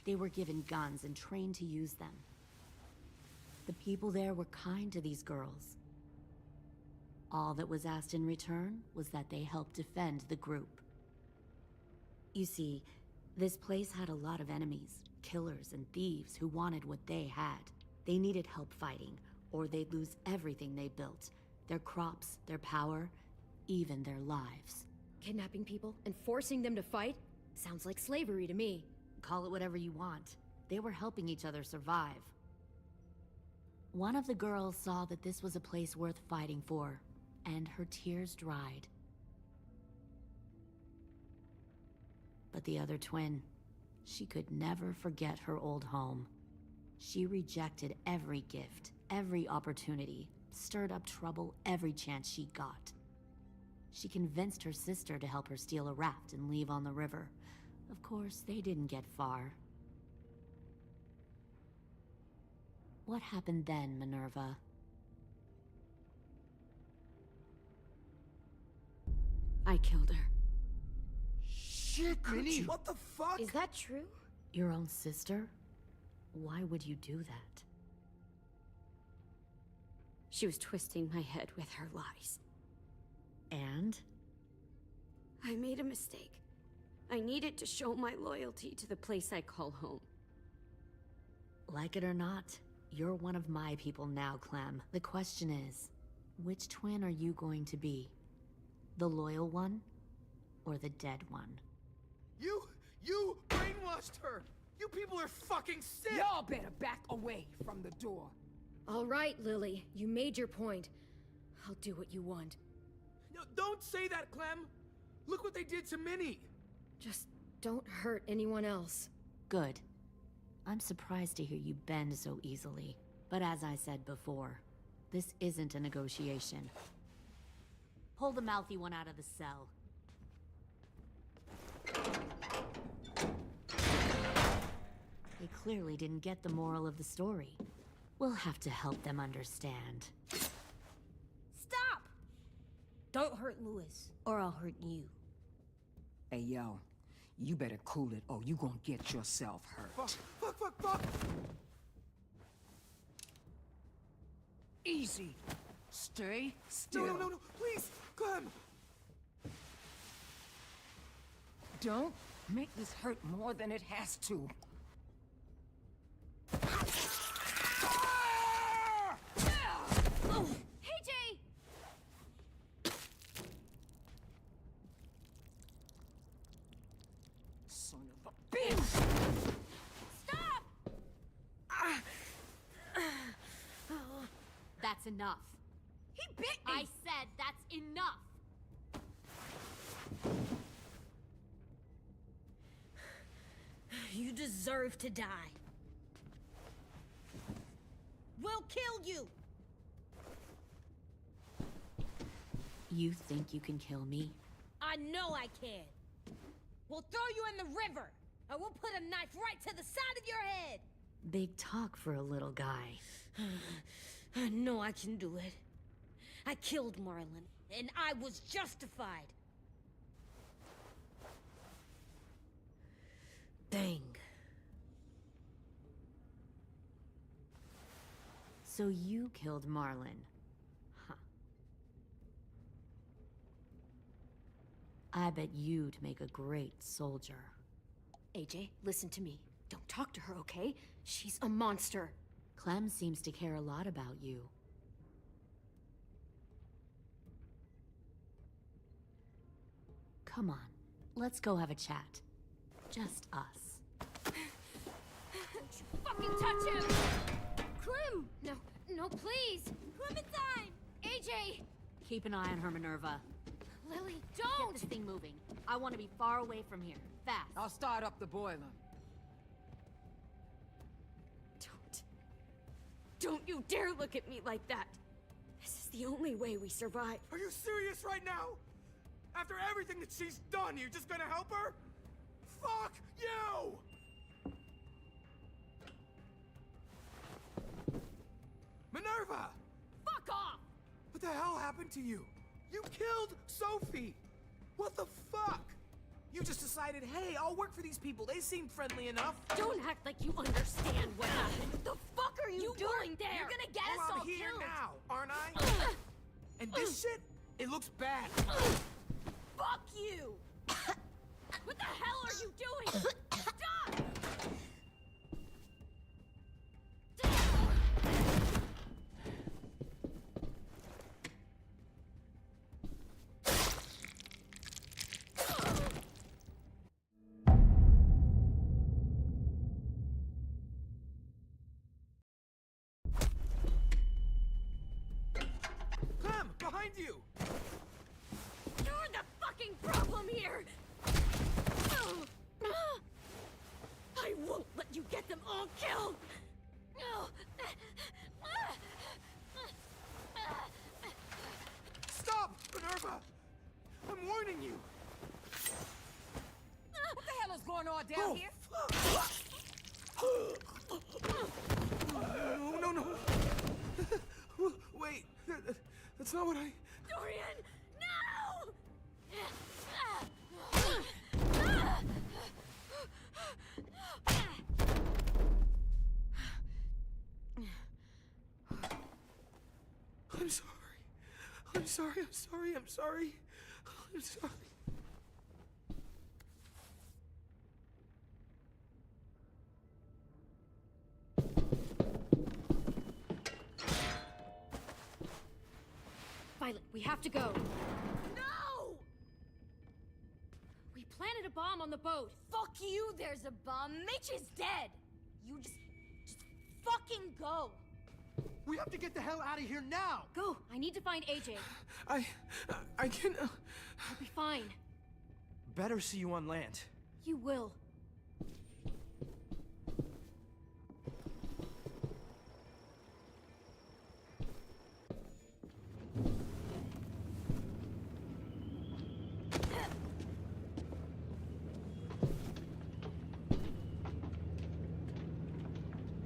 They were given guns and trained to use them. The people there were kind to these girls. All that was asked in return was that they help defend the group. You see, this place had a lot of enemies, killers and thieves who wanted what they had. They needed help fighting, or they'd lose everything they built. Their crops, their power, even their lives. Kidnapping people and forcing them to fight? Sounds like slavery to me. Call it whatever you want. They were helping each other survive. One of the girls saw that this was a place worth fighting for, and her tears dried. But the other twin, she could never forget her old home. She rejected every gift, every opportunity, stirred up trouble every chance she got. She convinced her sister to help her steal a raft and leave on the river. Of course, they didn't get far. What happened then, Minerva? I killed her. Shit, Minnie! What the fuck? Is that true? Your own sister? Why would you do that? She was twisting my head with her lies. And? I made a mistake. I needed to show my loyalty to the place I call home. Like it or not, you're one of my people now, Clem. The question is, which twin are you going to be? The loyal one, or the dead one? You brainwashed her! You people are fucking sick! Y'all better back away from the door. All right, Lily. You made your point. I'll do what you want. No, don't say that, Clem! Look what they did to Minnie! Just don't hurt anyone else. Good. I'm surprised to hear you bend so easily. But as I said before, this isn't a negotiation. Pull the mouthy one out of the cell. They clearly didn't get the moral of the story. We'll have to help them understand. Stop! Don't hurt Louis, or I'll hurt you. Hey, yo. You better cool it, or you gonna get yourself hurt. Fuck! Easy. Stay still. No, please, Clem! Don't make this hurt more than it has to. Hey, Jay! Son of a bitch! Stop! That's enough. He bit me! I said that's enough! You deserve to die. We'll kill you! You think you can kill me? I know I can. We'll throw you in the river, and we'll put a knife right to the side of your head. Big talk for a little guy. I know I can do it. I killed Marlon, and I was justified. Dang. So you killed Marlon. Huh. I bet you'd make a great soldier. AJ, listen to me. Don't talk to her, okay? She's a monster. Clem seems to care a lot about you. Come on, let's go have a chat. Just us. Fucking touch him! Clem! No, please! Clementine! AJ! Keep an eye on her, Minerva. Lily, Get don't! this thing moving. I want to be far away from here. Fast. I'll start up the boiler. Don't you dare look at me like that! This is the only way we survive. Are you serious right now? After everything that she's done, you're just gonna help her? Fuck you! Minerva! Fuck off! What the hell happened to you? You killed Sophie! What the fuck? You just decided, hey, I'll work for these people. They seem friendly enough. Don't act like you understand what happened. The fuck are you doing there? You're gonna get Well, us I'm all here killed. now, aren't I? And this shit, it looks bad. Fuck you! What the hell are you doing? Stop! Clem, behind you! You're the fucking problem here! I won't let you get them all killed! Stop, Minerva! I'm warning you! What the hell is going on down Oh, here? No, no, no! Wait, that's not what I... Dorian, no! I'm sorry. I'm sorry, I'm sorry, I'm sorry. I'm sorry. Violet, we have to go. No! We planted a bomb on the boat. Fuck you, there's a bomb. Mitch is dead! You just fucking go! We have to get the hell out of here now! Go! I need to find AJ. I can... I'll be fine. Better see you on land. You will.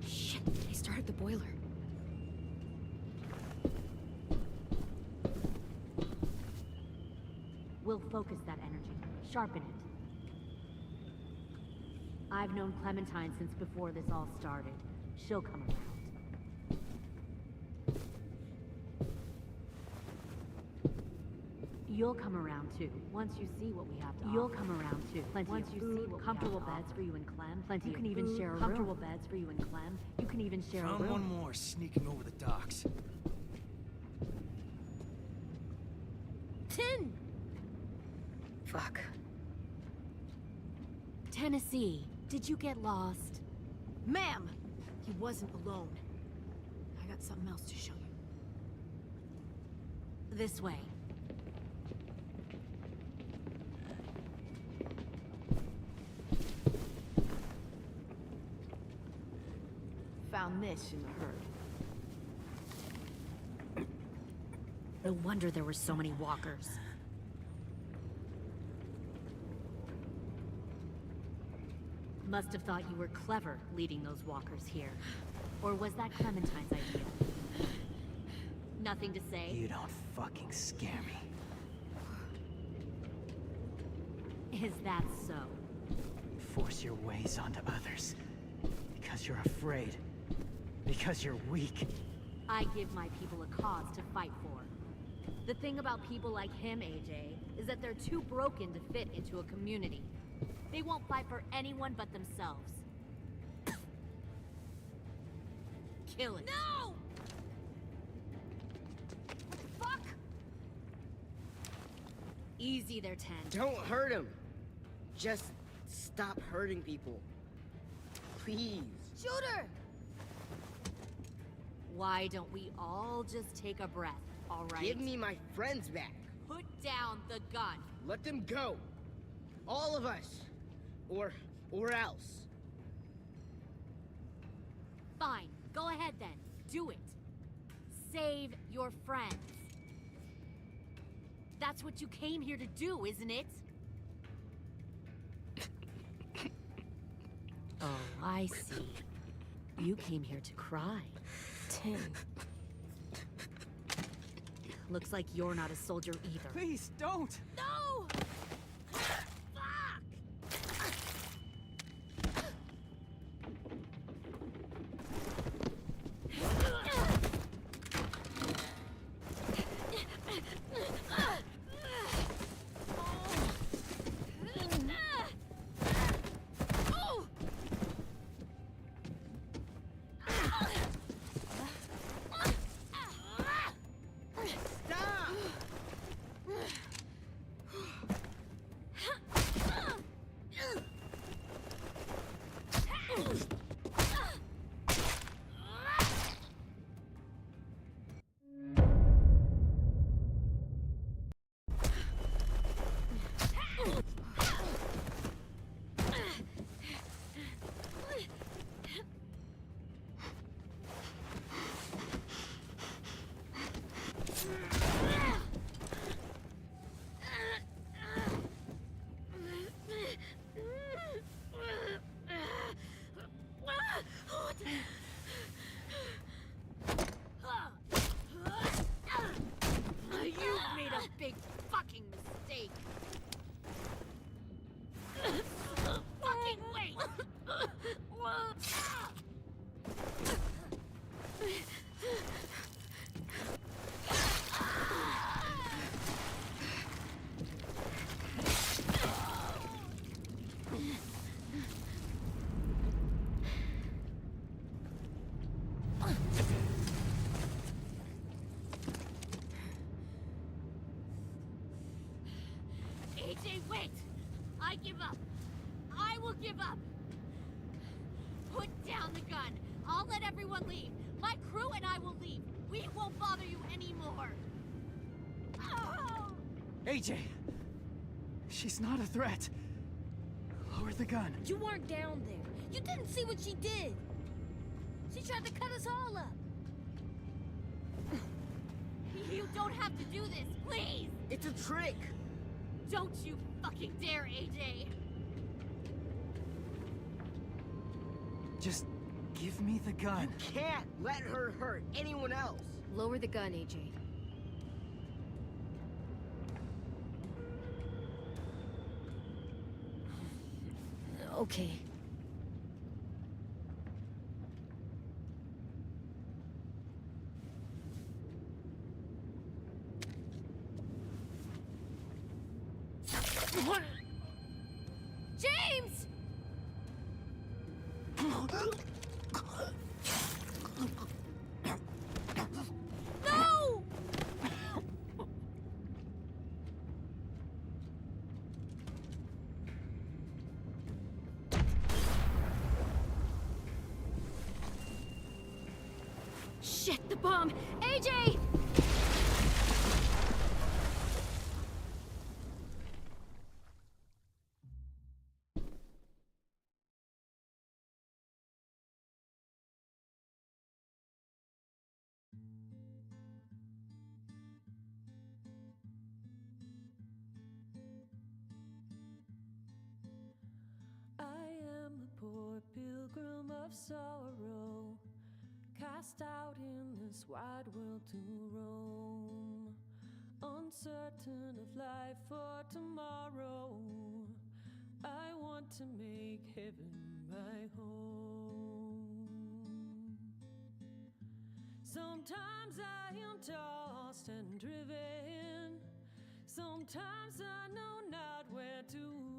Shit, they started the boiler. We'll focus that energy, sharpen it. I've known Clementine since before this all started. She'll come around. You'll come around too, once you see what we have to offer. You'll come around too, plenty once you see what comfortable beds for you and Clem. Plenty you can even share a comfortable beds for you and Clem. You can even share a Found room. one more sneaking over the docks. Tin! Fuck. Tennessee, did you get lost? Ma'am! He wasn't alone. I got something else to show you. This way. Found this in the herd. No wonder there were so many walkers. Must have thought you were clever leading those walkers here. Or was that Clementine's idea? Nothing to say? You don't fucking scare me. Is that so? You force your ways onto others. Because you're afraid. Because you're weak. I give my people a cause to fight for. The thing about people like him, AJ, is that they're too broken to fit into a community. They won't fight for anyone but themselves. Kill it. No! What the fuck? Easy there, 10. Don't hurt him. Just stop hurting people. Please. Shooter! Why don't we all just take a breath, all right? Give me my friends back. Put down the gun. Let them go. All of us. Or else. Fine. Go ahead then. Do it. Save your friends. That's what you came here to do, isn't it? Oh, I see. You came here to cry. Tim. Looks like you're not a soldier either. Please, don't! No! Fuck! You made a big fucking mistake. Fucking wait! AJ, wait! I give up. I will give up. Put down the gun. I'll let everyone leave. My crew and I will leave. We won't bother you anymore. Oh! AJ! She's not a threat. Lower the gun. You weren't down there. You didn't see what she did. She tried to cut us all up. You don't have to do this, please! It's a trick! Don't you fucking dare, AJ! Just give me the gun. You can't let her hurt anyone else! Lower the gun, AJ. Okay. James! No! Shit, the bomb! AJ! I am a poor pilgrim of sorrow, cast out in this wide world to roam, uncertain of life for tomorrow. I want to make heaven my home. Sometimes I am tossed and driven, sometimes I know not where to